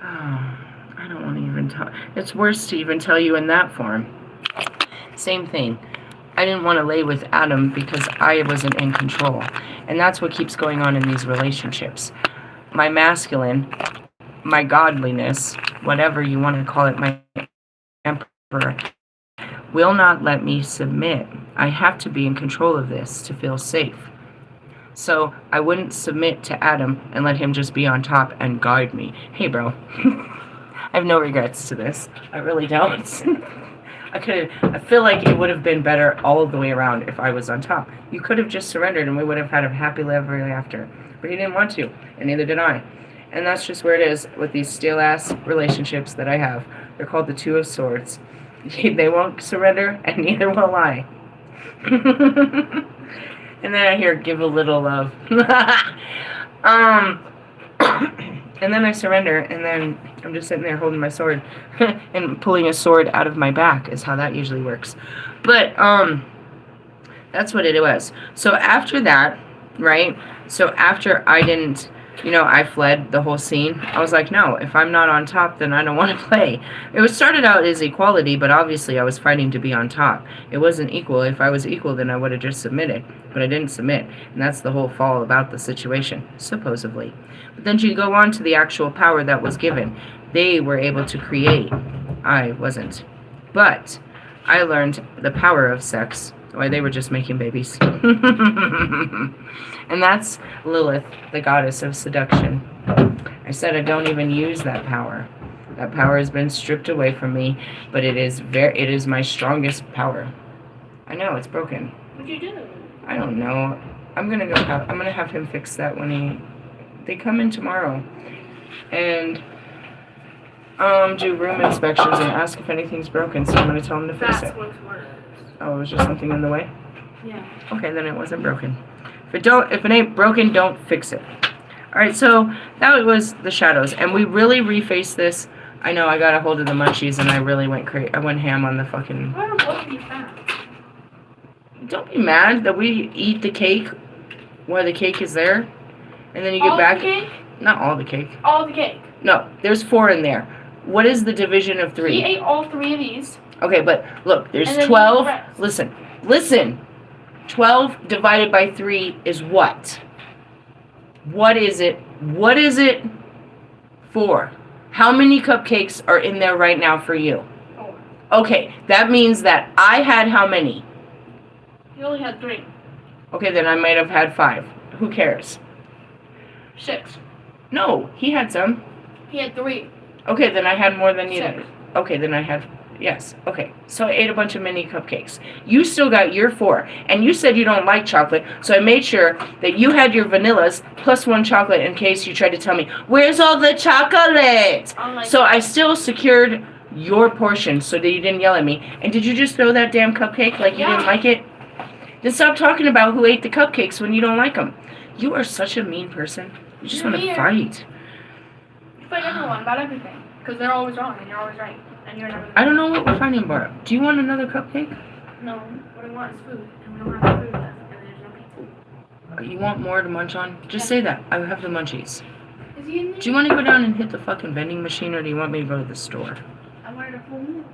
I don't want to even tell. It's worse to even tell you in that form. Same thing. I didn't want to lay with Adam because I wasn't in control. And that's what keeps going on in these relationships. My masculine, my godliness, whatever you want to call it, my emperor, will not let me submit. I have to be in control of this to feel safe. So I wouldn't submit to Adam and let him just be on top and guide me. Hey, bro. I have no regrets to this. I really don't. I feel like it would have been better all the way around if I was on top. You could have just surrendered and we would have had a happy ever after. But he didn't want to, and neither did I. And that's just where it is with these steel-ass relationships that I have. They're called the Two of Swords. They won't surrender, and neither will I. And then I hear, give a little love. And then I surrender, and then I'm just sitting there holding my sword and pulling a sword out of my back is how that usually works. But that's what it was. So after that, right? So after I didn't, I fled the whole scene. I was like, no, if I'm not on top, then I don't want to play. It was started out as equality, but obviously I was fighting to be on top. It wasn't equal. If I was equal, then I would have just submitted. But I didn't submit. And that's the whole fall about the situation, supposedly. But then you go on to the actual power that was given. They were able to create. I wasn't. But I learned the power of sex. Why they were just making babies. And that's Lilith, the goddess of seduction. I said I don't even use that power. That power has been stripped away from me, but it is my strongest power. I know it's broken. What'd you do? I don't know. I'm gonna have him fix that when they come in tomorrow, and do room inspections and ask if anything's broken. So I'm gonna tell him to fix it. That's what's worse. Oh, it was just something in the way? Yeah. Okay, then it wasn't broken. If it ain't broken, don't fix it. Alright, so that was the shadows. And we really refaced this. I know I got a hold of the munchies and I really went crazy. I went ham on the fucking... Why don't both be fat? Don't be mad that we eat the cake while the cake is there. And then you get back... All the cake? Not all the cake. All the cake. No, there's 4 in there. What is the division of 3? He ate all 3 of these. Okay, but look, there's 12. Listen. 12 divided by 3 is what? What is it? What is it for? How many cupcakes are in there right now for you? Okay, that means that I had how many? You only had 3. Okay, then I might have had 5. Who cares? 6. No, he had some. He had 3. Okay, then I had more than you 6. did. Okay, then I had, yes. Okay, so I ate a bunch of mini cupcakes. You still got your 4, and you said you don't like chocolate, so I made sure that you had your vanillas plus 1 chocolate in case you tried to tell me, where's all the chocolate? So I still secured your portion so that you didn't yell at me. And did you just throw that damn cupcake like you didn't like it? Then stop talking about who ate the cupcakes when you don't like them. You are such a mean person. You just want to fight. You fight everyone about everything. Because they're always wrong and you're always right. And you're never. I don't know what we're fighting about. Do you want another cupcake? No. What I want is food. And we don't have food left. And there's no pizza. You want more to munch on? Just say that. I have the munchies. Is he in there? Do you want to go down and hit the fucking vending machine, or do you want me to go to the store? I wanted a full meal.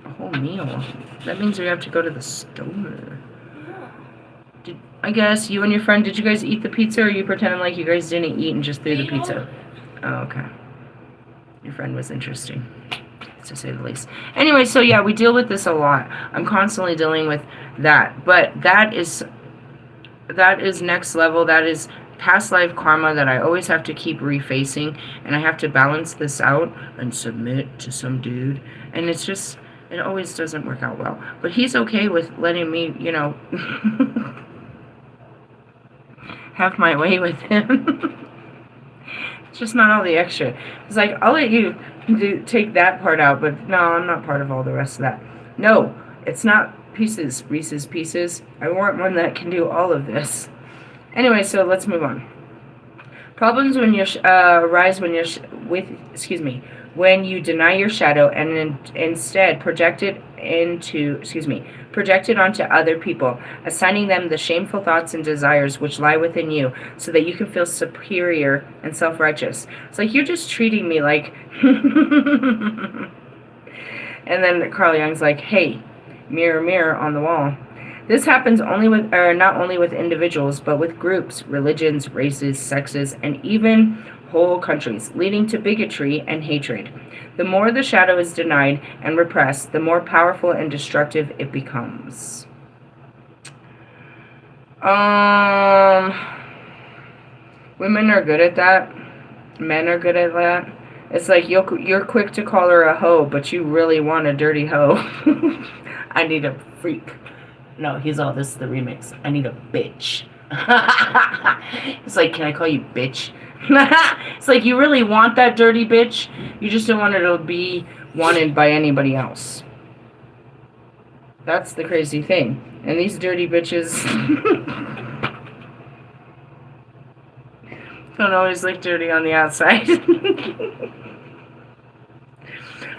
A whole meal? That means we have to go to the store. I guess you and your friend, did you guys eat the pizza, or are you pretending like you guys didn't eat and just threw the pizza? Oh, okay. Your friend was interesting, to say the least. Anyway, so yeah, we deal with this a lot. I'm constantly dealing with that. But that is next level. That is past life karma that I always have to keep refacing. And I have to balance this out and submit to some dude. And it's just, it always doesn't work out well. But he's okay with letting me, you know, have my way with him. It's just not all the extra. It's like, I'll let you take that part out, but no, I'm not part of all the rest of that. No, it's not pieces, Reese's Pieces. I want one that can do all of this. Anyway, so let's move on. Problems when you arise when when you deny your shadow and instead project it onto other people, assigning them the shameful thoughts and desires which lie within you so that you can feel superior and self-righteous. It's like, you're just treating me like... And then Carl Jung's like, hey, mirror, mirror on the wall. This happens not only with individuals, but with groups, religions, races, sexes, and even whole countries, leading to bigotry and hatred. The more the shadow is denied and repressed, the more powerful and destructive it becomes. Women are good at that. Men are good at that. It's like you're quick to call her a hoe, but you really want a dirty hoe. I need a freak. No, he's all, this is the remix. I need a bitch. It's like, can I call you bitch? It's like, you really want that dirty bitch. You just don't want her to be wanted by anybody else. That's the crazy thing. And these dirty bitches don't always look dirty on the outside.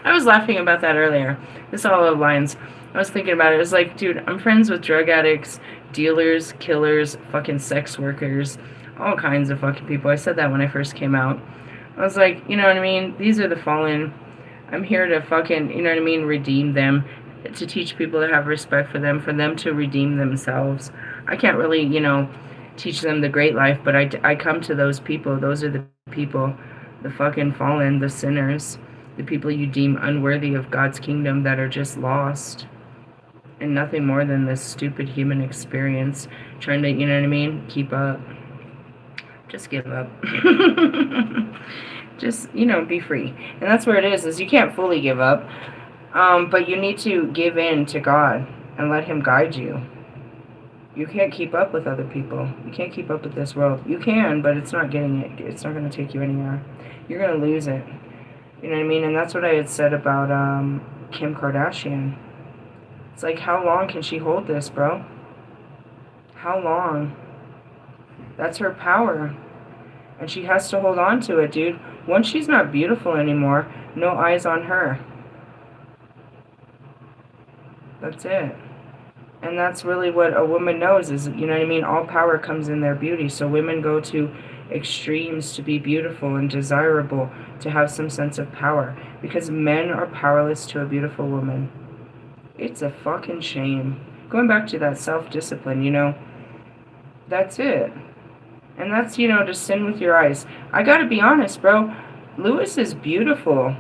I was laughing about that earlier. This all aligns. I was thinking about it. It was like, dude, I'm friends with drug addicts, dealers, killers, fucking sex workers, all kinds of fucking people. I said that when I first came out. I was like, you know what I mean? These are the fallen. I'm here to fucking, you know what I mean, redeem them, to teach people to have respect for them to redeem themselves. I can't really, you know, teach them the great life, but I come to those people. Those are the people, the fucking fallen, the sinners, the people you deem unworthy of God's kingdom that are just lost. And nothing more than this stupid human experience, trying to, you know what I mean, keep up. Just give up. Just, you know, be free. And that's where it is you can't fully give up. But you need to give in to God and let Him guide you. You can't keep up with other people. You can't keep up with this world. You can, but it's not getting it. It's not going to take you anywhere. You're going to lose it. You know what I mean? And that's what I had said about Kim Kardashian. It's like, how long can she hold this, bro? How long? That's her power. And she has to hold on to it, dude. Once she's not beautiful anymore, no eyes on her. That's it. And that's really what a woman knows is, you know what I mean? All power comes in their beauty. So women go to extremes to be beautiful and desirable, to have some sense of power. Because men are powerless to a beautiful woman. It's a fucking shame. Going back to that self-discipline, you know, that's it. And that's, you know, to sin with your eyes. I gotta be honest, bro. Lewis is beautiful.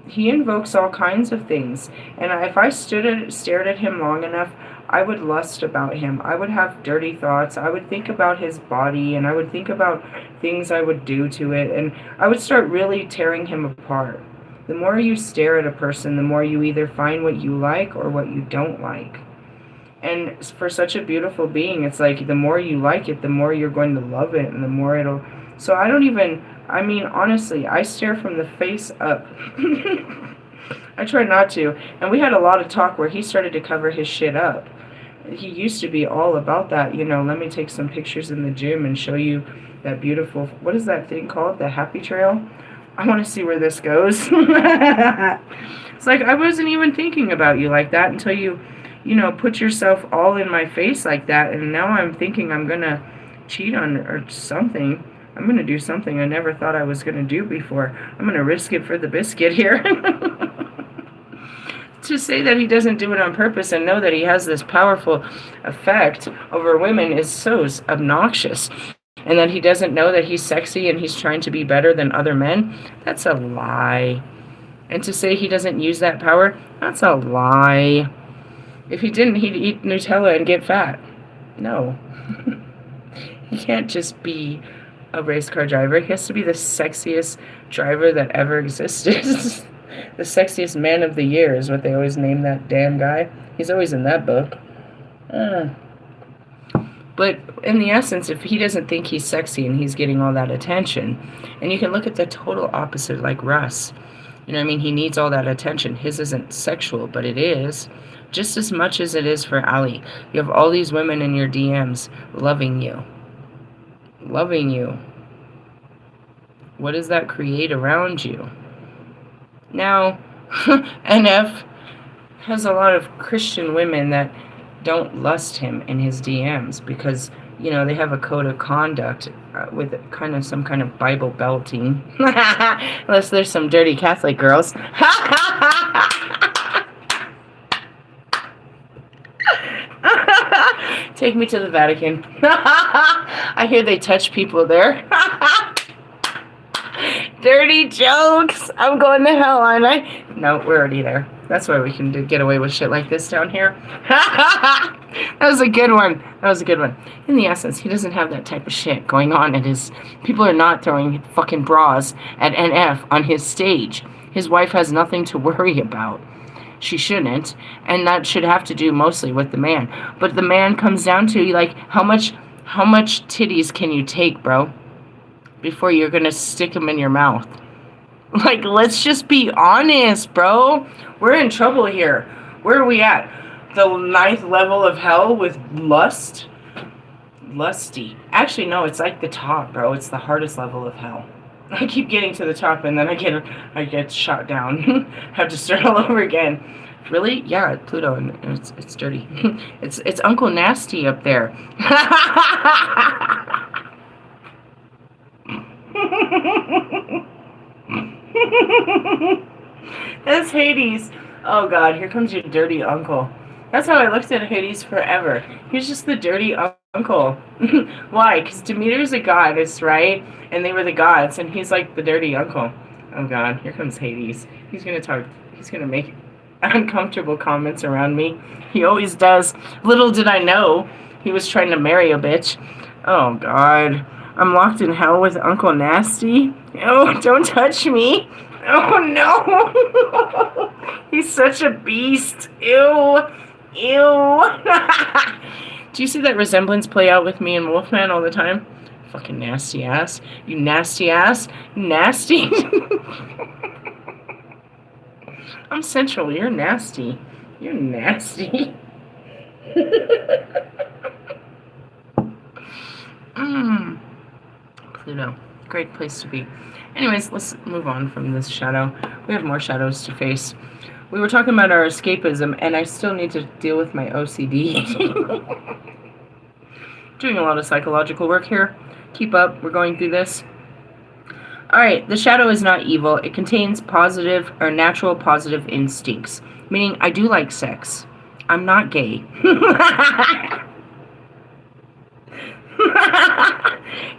He invokes all kinds of things. And if I stared at him long enough, I would lust about him. I would have dirty thoughts. I would think about his body, and I would think about things I would do to it, and I would start really tearing him apart. The more you stare at a person, the more you either find what you like or what you don't like. And for such a beautiful being, it's like the more you like it, the more you're going to love it, and the more it'll... So I don't even... I mean, honestly, I stare from the face up. I try not to. And we had a lot of talk where he started to cover his shit up. He used to be all about that, you know, let me take some pictures in the gym and show you that beautiful... What is that thing called? The happy trail? I want to see where this goes. It's like, I wasn't even thinking about you like that until you know, put yourself all in my face like that, and now I'm thinking I'm going to cheat on or something. I'm going to do something I never thought I was going to do before. I'm going to risk it for the biscuit here. To say that he doesn't do it on purpose and know that he has this powerful effect over women is so obnoxious. And that he doesn't know that he's sexy and he's trying to be better than other men, that's a lie. And to say he doesn't use that power, that's a lie. If he didn't, he'd eat Nutella and get fat. No. He can't just be a race car driver. He has to be the sexiest driver that ever existed. The sexiest man of the year is what they always name that damn guy. He's always in that book. But in the essence, if he doesn't think he's sexy and he's getting all that attention, and you can look at the total opposite like Russ. You know what I mean? He needs all that attention. His isn't sexual, but it is. Just as much as it is for Ali. You have all these women in your DMs loving you. Loving you. What does that create around you? Now, NF has a lot of Christian women that don't lust him in his DMs because, you know, they have a code of conduct with kind of some kind of Bible belting. Unless there's some dirty Catholic girls. Take me to the Vatican. I hear they touch people there. Dirty jokes. I'm going to hell, aren't I? No, we're already there. That's why we can get away with shit like this down here. That was a good one. That was a good one. In the essence, he doesn't have that type of shit going on at his... People are not throwing fucking bras at NF on his stage. His wife has nothing to worry about. She shouldn't. And that should have to do mostly with the man. But the man comes down to, like, how much titties can you take, bro? Before you're gonna stick them in your mouth. Like, let's just be honest, bro. We're in trouble here. Where are we at? The 9th level of hell with lust? Lusty. Actually, no, it's like the top, bro. It's the hardest level of hell. I keep getting to the top and then I get shot down. Have to start all over again. Really? Yeah, Pluto, and it's dirty. It's Uncle Nasty up there. That's Hades. Oh God, here comes your dirty uncle. That's how I looked at Hades forever. He's just the dirty uncle. Why? Because Demeter's a goddess, right? And they were the gods, and he's like the dirty uncle. Oh God, here comes Hades. He's gonna make uncomfortable comments around me. He always does. Little did I know he was trying to marry a bitch. Oh God. I'm locked in hell with Uncle Nasty. Oh, don't touch me. Oh no. He's such a beast. Ew. Ew. Do you see that resemblance play out with me and Wolfman all the time? Fucking nasty ass. You nasty ass. Nasty. I'm central. You're nasty. You're nasty. Pluto. Great place to be. Anyways, let's move on from this shadow. We have more shadows to face. We were talking about our escapism, and I still need to deal with my OCD. Doing a lot of psychological work here. Keep up. We're going through this. Alright, the shadow is not evil. It contains positive or natural positive instincts. Meaning, I do like sex. I'm not gay.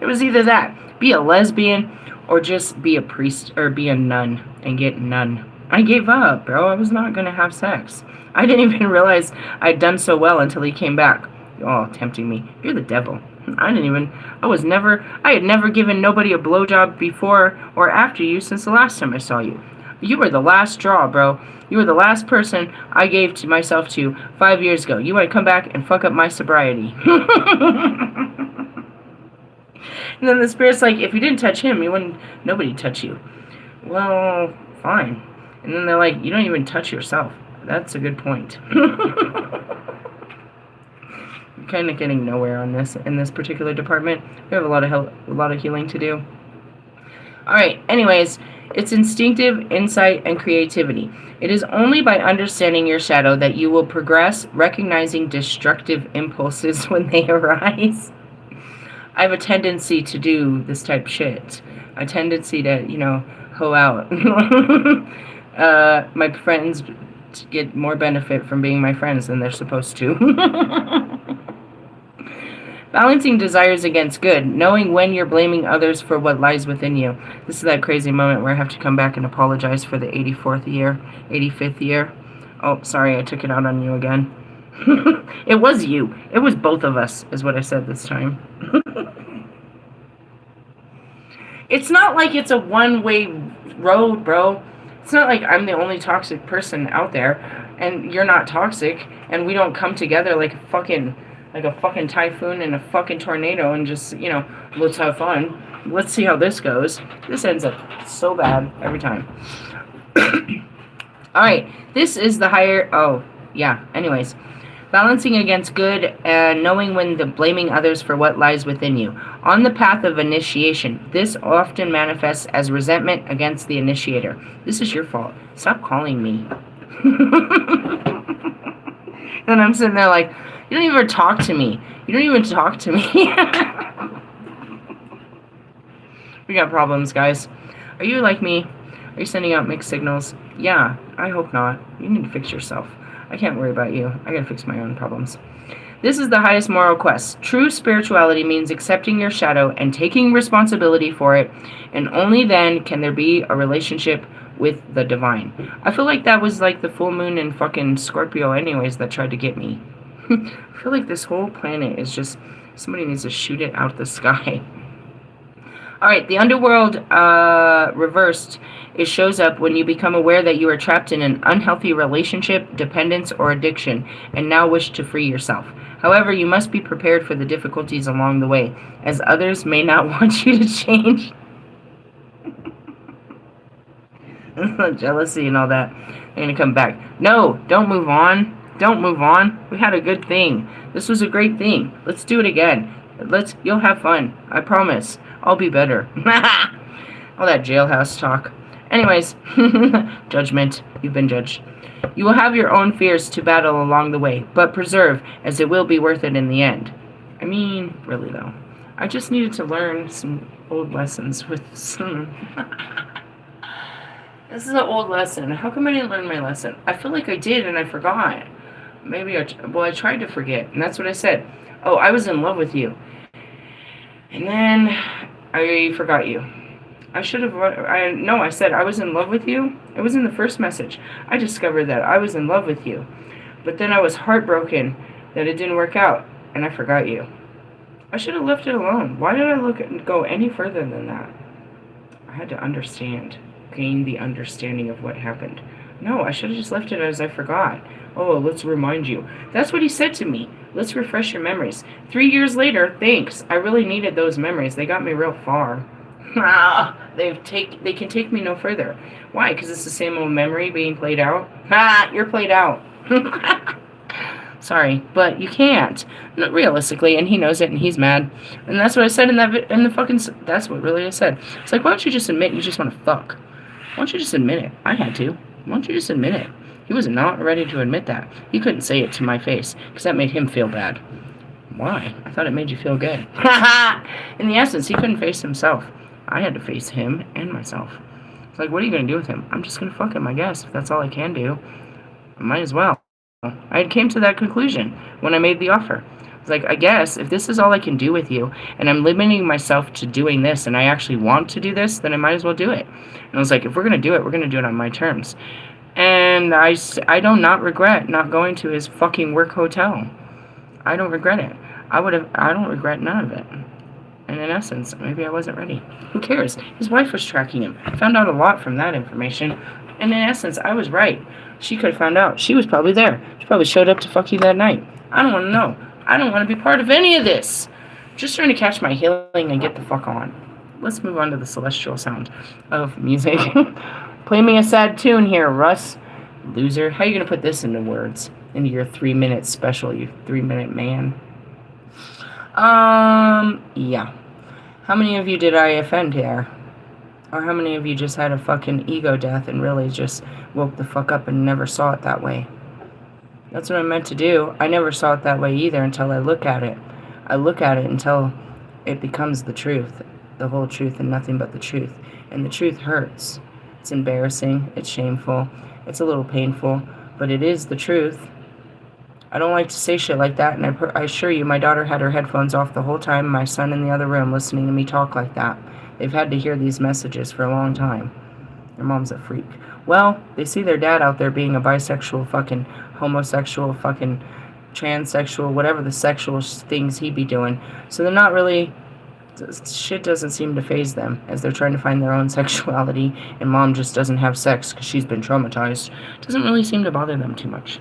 It was either that, be a lesbian, or just be a priest, or be a nun, and get none I gave up, bro. I was not going to have sex. I didn't even realize I'd done so well until he came back. Oh, tempting me. You're the devil. I had never given nobody a blowjob before or after you since the last time I saw you. You were the last straw, bro. You were the last person I gave to myself to 5 years ago. You want to come back and fuck up my sobriety. And then the spirit's like, if you didn't touch him, nobody touch you. Well, fine. And then they're like, you don't even touch yourself. That's a good point. I'm kind of getting nowhere on this in this particular department. We have a lot of healing to do. All right. Anyways, it's instinctive insight and creativity. It is only by understanding your shadow that you will progress, recognizing destructive impulses when they arise. I have a tendency to do this type of shit. A tendency to, hoe out. My friends get more benefit from being my friends than they're supposed to. Balancing desires against good, knowing when you're blaming others for what lies within you. This is that crazy moment where I have to come back and apologize for the 85th year. Oh, sorry, I took it out on you again. It was you. It was both of us, is what I said this time. It's not like it's a one-way road, bro. It's not like I'm the only toxic person out there, and you're not toxic, and we don't come together like a fucking typhoon and a fucking tornado and just, let's have fun. Let's see how this goes. This ends up so bad every time. Alright, this is the higher... Oh, yeah, anyways. Balancing against good and knowing when the blaming others for what lies within you. On the path of initiation, this often manifests as resentment against the initiator. This is your fault. Stop calling me. And I'm sitting there like, you don't even talk to me. You don't even talk to me. We got problems, guys. Are you like me? Are you sending out mixed signals? Yeah, I hope not. You need to fix yourself. I can't worry about you. I gotta fix my own problems. This is the highest moral quest. True spirituality means accepting your shadow and taking responsibility for it, and only then can there be a relationship with the divine. I feel like that was like the full moon in fucking Scorpio anyways that tried to get me. I feel like this whole planet is just... Somebody needs to shoot it out the sky. Alright, the underworld reversed. It shows up when you become aware that you are trapped in an unhealthy relationship, dependence, or addiction, and now wish to free yourself. However, you must be prepared for the difficulties along the way, as others may not want you to change. Jealousy and all that. They're going to come back. No, don't move on. Don't move on. We had a good thing. This was a great thing. Let's do it again. You'll have fun. I promise. I'll be better. All that jailhouse talk. Anyways, judgment. You've been judged. You will have your own fears to battle along the way, but preserve, as it will be worth it in the end. I mean, really though. I just needed to learn some old lessons with some... This is an old lesson. How come I didn't learn my lesson? I feel like I did and I forgot. Maybe I tried to forget, and that's what I said. Oh, I was in love with you. And then I forgot you. I said I was in love with you. It was in the first message. I discovered that I was in love with you. But then I was heartbroken that it didn't work out, and I forgot you. I should have left it alone. Why did I go any further than that? I had to gain the understanding of what happened. No, I should have just left it as I forgot. Oh, let's remind you. That's what he said to me. Let's refresh your memories. 3 years later, thanks. I really needed those memories. They got me real far. They can take me no further. Why? Because it's the same old memory being played out? You're played out. Sorry, but you can't. Not realistically, and he knows it, and he's mad. And that's what I said that's what really I said. It's like, why don't you just admit you just want to fuck? Why don't you just admit it? I had to. Why don't you just admit it? He was not ready to admit that. He couldn't say it to my face, because that made him feel bad. Why? I thought it made you feel good. In the essence, he couldn't face himself. I had to face him and myself. It's like, what are you going to do with him? I'm just going to fuck him, I guess. If that's all I can do, I might as well. I came to that conclusion when I made the offer. It's like, I guess if this is all I can do with you, and I'm limiting myself to doing this, and I actually want to do this, then I might as well do it. And I was like, if we're going to do it, we're going to do it on my terms. And I do not regret not going to his fucking work hotel. I don't regret it. I don't regret none of it. And in essence, maybe I wasn't ready. Who cares? His wife was tracking him. I found out a lot from that information. And in essence, I was right. She could have found out. She was probably there. She probably showed up to fuck you that night. I don't want to know. I don't want to be part of any of this. I'm just trying to catch my healing and get the fuck on. Let's move on to the celestial sound of music. Play me a sad tune here, Russ. Loser. How are you going to put this into words? Into your 3-minute special, you 3-minute man. Yeah. How many of you did I offend here? Or how many of you just had a fucking ego death and really just woke the fuck up and never saw it that way? That's what I meant to do. I never saw it that way either until I look at it. I look at it until it becomes the truth. The whole truth and nothing but the truth. And the truth hurts. It's embarrassing. It's shameful. It's a little painful. But it is the truth. I don't like to say shit like that, and I assure you my daughter had her headphones off the whole time, my son in the other room listening to me talk like that. They've had to hear these messages for a long time. Their mom's a freak. Well, they see their dad out there being a bisexual, fucking homosexual, fucking transsexual, whatever the sexual things he be doing. So they're not really... Shit doesn't seem to faze them as they're trying to find their own sexuality, and mom just doesn't have sex because she's been traumatized. Doesn't really seem to bother them too much.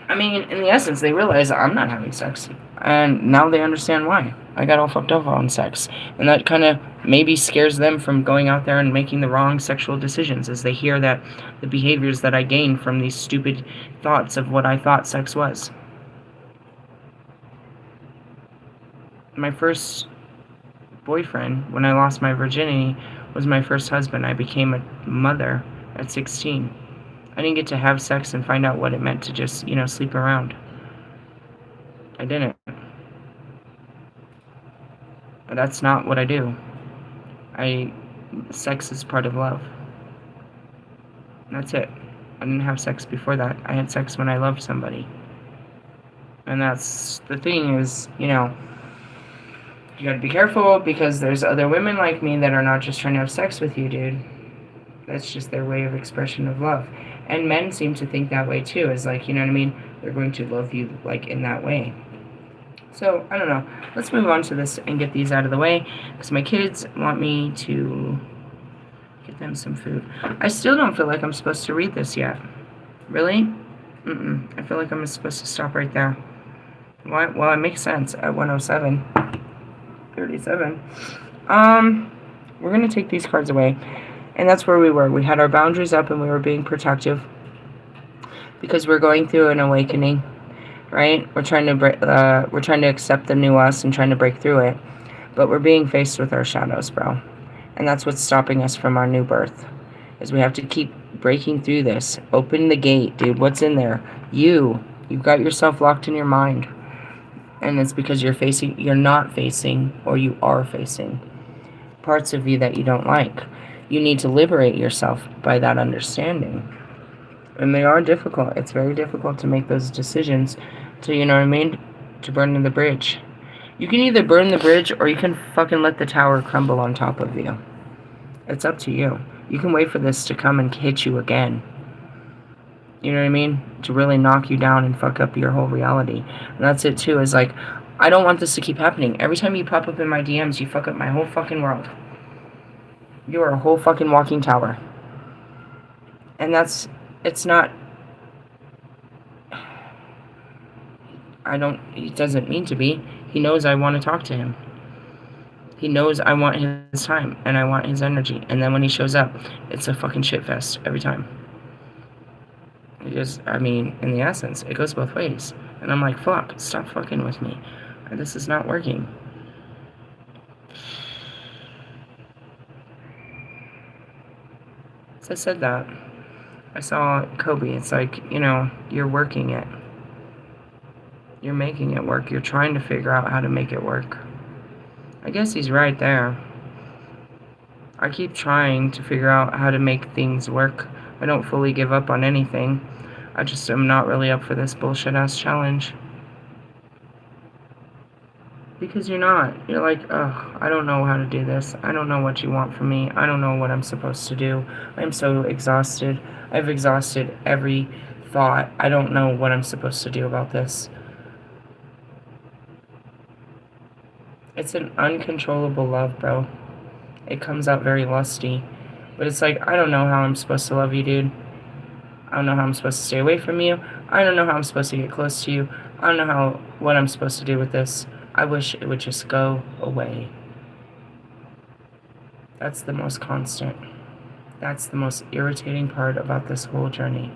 I mean, in the essence, they realize I'm not having sex. And now they understand why. I got all fucked up on sex. And that kind of maybe scares them from going out there and making the wrong sexual decisions as they hear that the behaviors that I gained from these stupid thoughts of what I thought sex was. My first boyfriend, when I lost my virginity, was my first husband. I became a mother at 16. I didn't get to have sex and find out what it meant to just, sleep around. I didn't. That's not what I do. Sex is part of love. That's it. I didn't have sex before that. I had sex when I loved somebody. And that's the thing is, you gotta be careful because there's other women like me that are not just trying to have sex with you, dude. That's just their way of expression of love. And men seem to think that way too. Is like, you know what I mean? They're going to love you like in that way. So, I don't know. Let's move on to this and get these out of the way. Because my kids want me to get them some food. I still don't feel like I'm supposed to read this yet. Really? I feel like I'm supposed to stop right there. Why? Well, it makes sense at 107:37. We're going to take these cards away. And that's where we were. We had our boundaries up and we were being protective because we're going through an awakening, right? We're trying to accept the new us and trying to break through it, but we're being faced with our shadows, bro. And that's what's stopping us from our new birth. Is we have to keep breaking through this. Open the gate, dude. What's in there? You've got yourself locked in your mind, and it's because you're not facing, or you are facing parts of you that you don't like. You need to liberate yourself by that understanding. And they are difficult. It's very difficult to make those decisions to, to burn the bridge. You can either burn the bridge or you can fucking let the tower crumble on top of you. It's up to you. You can wait for this to come and hit you again. You know what I mean? To really knock you down and fuck up your whole reality. And that's it too, is like, I don't want this to keep happening. Every time you pop up in my DMs, you fuck up my whole fucking world. You are a whole fucking walking tower. And it's not, he doesn't mean to be. He knows I want to talk to him. He knows I want his time and I want his energy. And then when he shows up, it's a fucking shitfest every time. Because, in the essence, it goes both ways. And I'm like, fuck, stop fucking with me. This is not working. As I said that, I saw Kobe. It's like, you're working it. You're making it work. You're trying to figure out how to make it work. I guess he's right there. I keep trying to figure out how to make things work. I don't fully give up on anything. I just am not really up for this bullshit-ass challenge. Because you're not. You're like, ugh, I don't know how to do this. I don't know what you want from me. I don't know what I'm supposed to do. I'm so exhausted. I've exhausted every thought. I don't know what I'm supposed to do about this. It's an uncontrollable love, bro. It comes out very lusty. But it's like, I don't know how I'm supposed to love you, dude. I don't know how I'm supposed to stay away from you. I don't know how I'm supposed to get close to you. I don't know what I'm supposed to do with this. I wish it would just go away. That's the most constant. That's the most irritating part about this whole journey.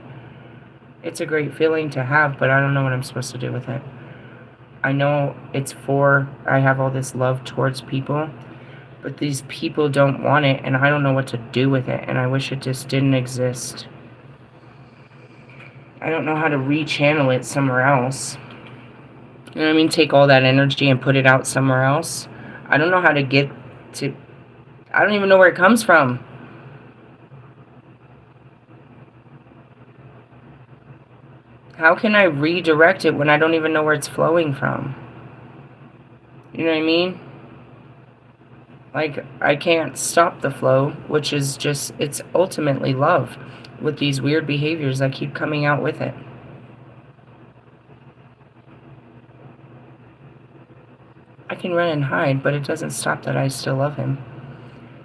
It's a great feeling to have, but I don't know what I'm supposed to do with it. I know I have all this love towards people, but these people don't want it, and I don't know what to do with it, and I wish it just didn't exist. I don't know how to rechannel it somewhere else. You know what I mean? Take all that energy and put it out somewhere else. I don't know how to get to... I don't even know where it comes from. How can I redirect it when I don't even know where it's flowing from? You know what I mean? Like, I can't stop the flow, which is just, it's ultimately love, with these weird behaviors that keep coming out with it. I can run and hide, but it doesn't stop that I still love him,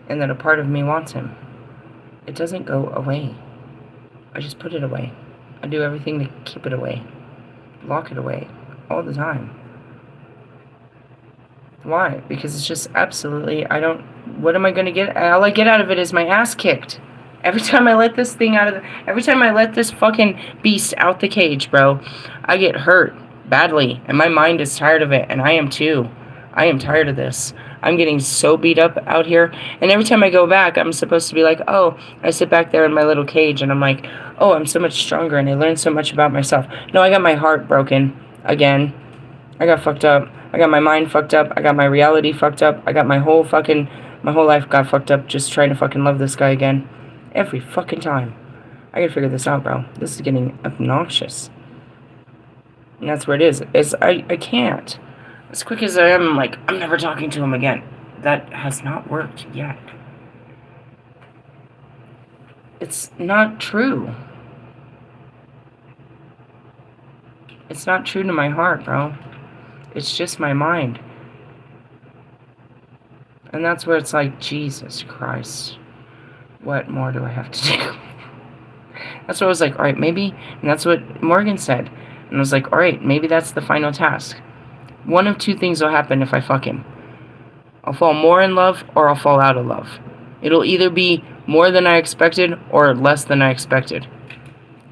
and that a part of me wants him. It doesn't go away. I just put it away. I do everything to keep it away. Lock it away. All the time. Why? Because it's just absolutely, what am I going to get? All I get out of it is my ass kicked. Every time I let this thing every time I let this fucking beast out the cage, bro, I get hurt badly. And my mind is tired of it. And I am too. I am tired of this. I'm getting so beat up out here. And every time I go back, I'm supposed to be like, oh, I sit back there in my little cage. And I'm like, oh, I'm so much stronger. And I learned so much about myself. No, I got my heart broken again. I got fucked up. I got my mind fucked up. I got my reality fucked up. I got my whole life got fucked up just trying to fucking love this guy again. Every fucking time. I gotta figure this out, bro. This is getting obnoxious. And that's where it is. I can't. As quick as I am, I'm like, I'm never talking to him again. That has not worked yet. It's not true. It's not true to my heart, bro. It's just my mind. And that's where it's like, Jesus Christ. What more do I have to do? That's what I was like, alright, maybe, and that's what Morgan said. And I was like, alright, maybe that's the final task. One of two things will happen if I fuck him. I'll fall more in love, or I'll fall out of love. It'll either be more than I expected, or less than I expected.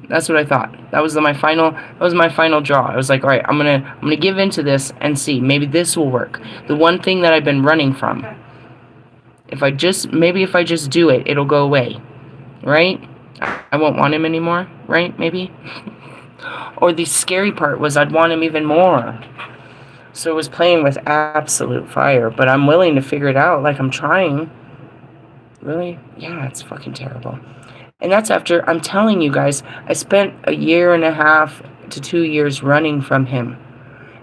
That's what I thought. That was my final draw. I was like, all right, I'm gonna give into this and see. Maybe this will work. The one thing that I've been running from. If I just do it, it'll go away, right? I won't want him anymore, right? Maybe. Or the scary part was I'd want him even more. So it was playing with absolute fire. But I'm willing to figure it out. Like, I'm trying. Really? Yeah, it's fucking terrible. And that's after, I'm telling you guys, I spent 1.5 to 2 years running from him.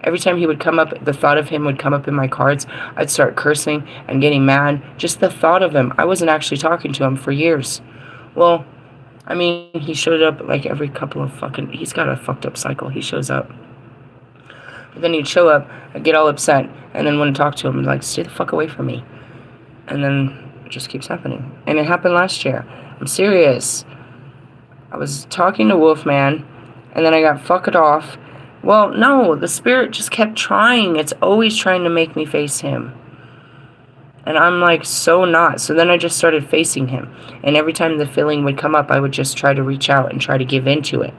Every time he would come up, the thought of him would come up in my cards. I'd start cursing and getting mad. Just the thought of him. I wasn't actually talking to him for years. Well, I mean, he showed up like every couple of he's got a fucked up cycle. He shows up. But then he'd show up, I'd get all upset, and then want to talk to him, like, stay the fuck away from me. And then it just keeps happening. And it happened last year. I'm serious. I was talking to Wolfman, and then I got fucked off. Well, no, the spirit just kept trying. It's always trying to make me face him. And I'm like, so not. So then I just started facing him. And every time the feeling would come up, I would just try to reach out and try to give into it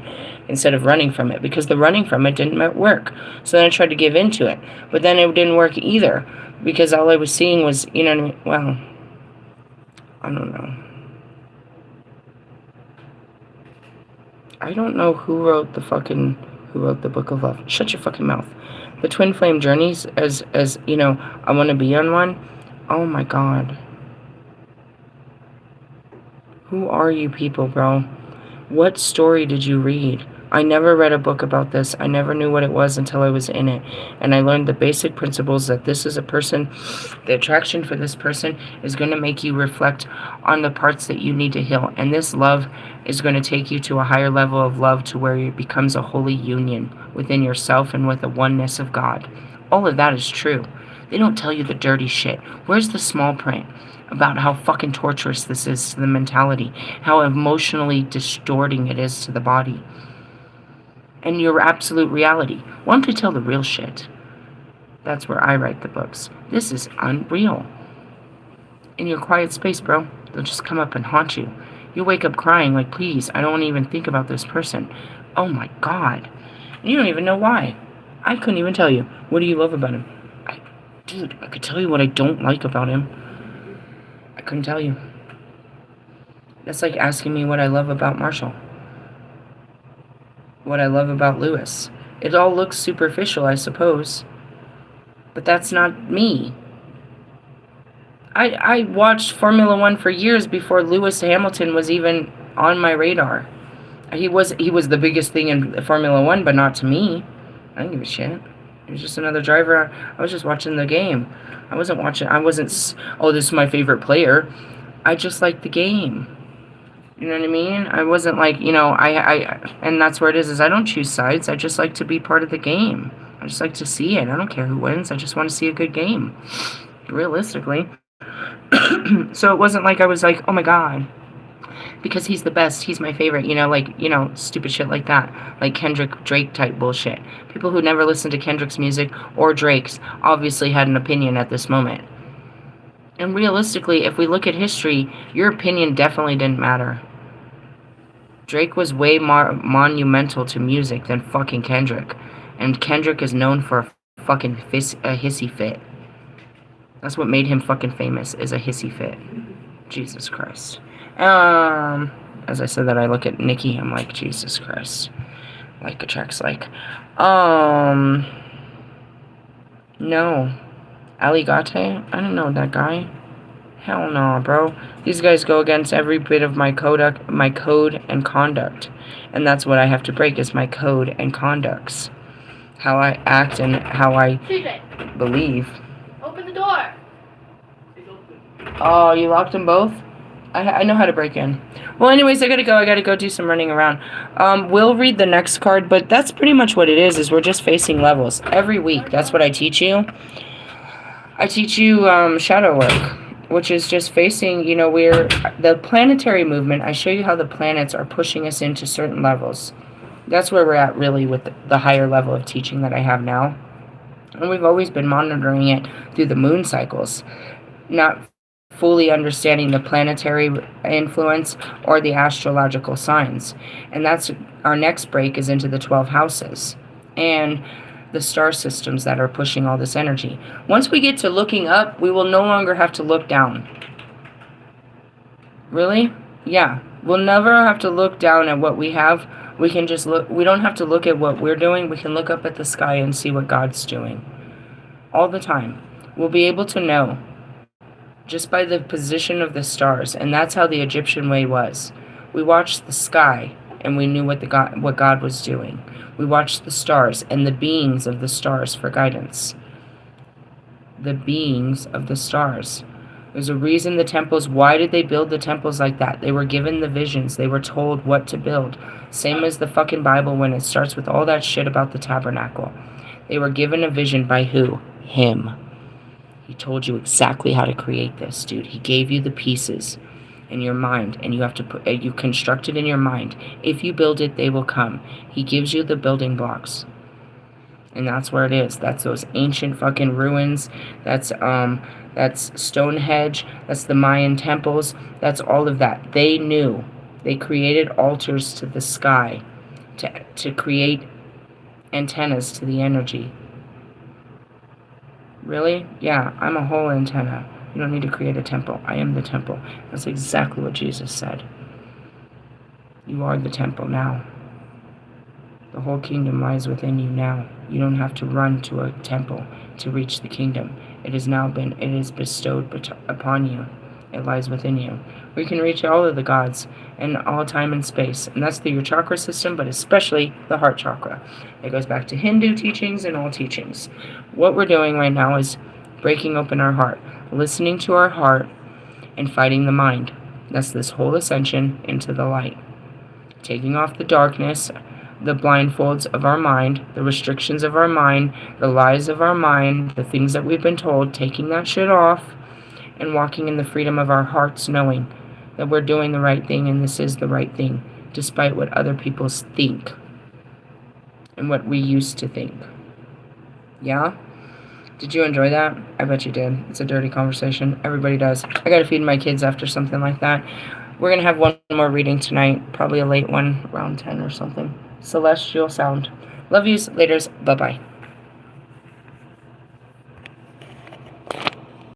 instead of running from it. Because the running from it didn't work. So then I tried to give into it. But then it didn't work either. Because all I was seeing was, you know what I mean? Well, I don't know. I don't know who wrote the Book of Love. Shut your fucking mouth. The Twin Flame Journeys, as you know, I want to be on one. Oh my God. Who are you people, bro? What story did you read? I never read a book about this. I never knew what it was until I was in it. And I learned the basic principles that this is a person, the attraction for this person is going to make you reflect on the parts that you need to heal. And this love is going to take you to a higher level of love to where it becomes a holy union within yourself and with the oneness of God. All of that is true. They don't tell you the dirty shit. Where's the small print about how fucking torturous this is to the mentality, how emotionally distorting it is to the body, and your absolute reality? Why don't you tell the real shit? That's where I write the books. This is unreal. In your quiet space, bro, they'll just come up and haunt you. You wake up crying like, please, I don't want to even think about this person. Oh my God. And you don't even know why. I couldn't even tell you. What do you love about him? Dude, I could tell you what I don't like about him. I couldn't tell you. That's like asking me what I love about Marshall. What I love about Lewis. It all looks superficial, I suppose. But that's not me. I watched Formula One for years before Lewis Hamilton was even on my radar. He was the biggest thing in Formula One, but not to me. I didn't give a shit. He was just another driver. I was just watching the game. I wasn't, oh, this is my favorite player. I just liked the game. You know what I mean? I wasn't like, and that's where it is I don't choose sides. I just like to be part of the game. I just like to see it. I don't care who wins. I just want to see a good game. Realistically. So it wasn't like I was like, oh my God, because he's the best, he's my favorite, stupid shit like that, like Kendrick Drake type bullshit. People who never listened to Kendrick's music or Drake's obviously had an opinion at this moment. And realistically, if we look at history, your opinion definitely didn't matter. Drake was way more monumental to music than fucking Kendrick. And Kendrick is known for a fucking hissy fit. That's what made him fucking famous, is a hissy fit. Jesus Christ. As I said that, I look at Nicki, I'm like, Jesus Christ. Like attracts like. No. Aligate? I don't know that guy. Hell no, bro. These guys go against every bit of my code and conduct. And that's what I have to break, is my code and conducts. How I act and how I believe. Open the door. Oh, you locked them both? I know how to break in. Well, anyways, I gotta go do some running around. We'll read the next card, but that's pretty much what it is we're just facing levels every week. That's what I teach you. I teach you shadow work, which is just facing, we're the planetary movement. I show you how the planets are pushing us into certain levels. That's where we're at really with the higher level of teaching that I have now. And we've always been monitoring it through the moon cycles, not fully understanding the planetary influence or the astrological signs. And that's our next break is into the 12 houses and the star systems that are pushing all this energy. Once we get to looking up, we will no longer have to look down. Really? Yeah. We'll never have to look down at what we have. We can just look. We don't have to look at what we're doing. We can look up at the sky and see what God's doing. All the time. We'll be able to know just by the position of the stars. And that's how the Egyptian way was. We watched the sky and we knew what God was doing. We watched the stars and the beings of the stars for guidance. The beings of the stars. There's a reason the temples, why did they build the temples like that? They were given the visions. They were told what to build. Same as the fucking Bible when it starts with all that shit about the tabernacle. They were given a vision by who? Him. He told you exactly how to create this, dude. He gave you the pieces in your mind, and you have to you construct it in your mind. If you build it, they will come. He gives you the building blocks. And that's where it is. That's those ancient fucking ruins. That's Stonehenge. That's the Mayan temples. That's all of that. They knew. They created altars to the sky to create antennas to the energy. Really? Yeah, I'm a whole antenna. You don't need to create a temple. I am the temple. That's exactly what Jesus said. You are the temple now. The whole kingdom lies within you now. You don't have to run to a temple to reach the kingdom. It is bestowed upon you. It lies within you. We can reach all of the gods in all time and space, and that's through your chakra system, but especially the heart chakra. It goes back to Hindu teachings and all teachings. What we're doing right now is breaking open our heart, listening to our heart, and fighting the mind. That's this whole ascension into the light. Taking off the darkness, the blindfolds of our mind, the restrictions of our mind, the lies of our mind, the things that we've been told, taking that shit off, and walking in the freedom of our hearts, knowing that we're doing the right thing and this is the right thing, despite what other people think and what we used to think. Yeah? Did you enjoy that? I bet you did. It's a dirty conversation. Everybody does. I gotta feed my kids after something like that. We're gonna have one more reading tonight, probably a late one, around 10 or something. Celestial sound. Love yous. Laters. Bye-bye.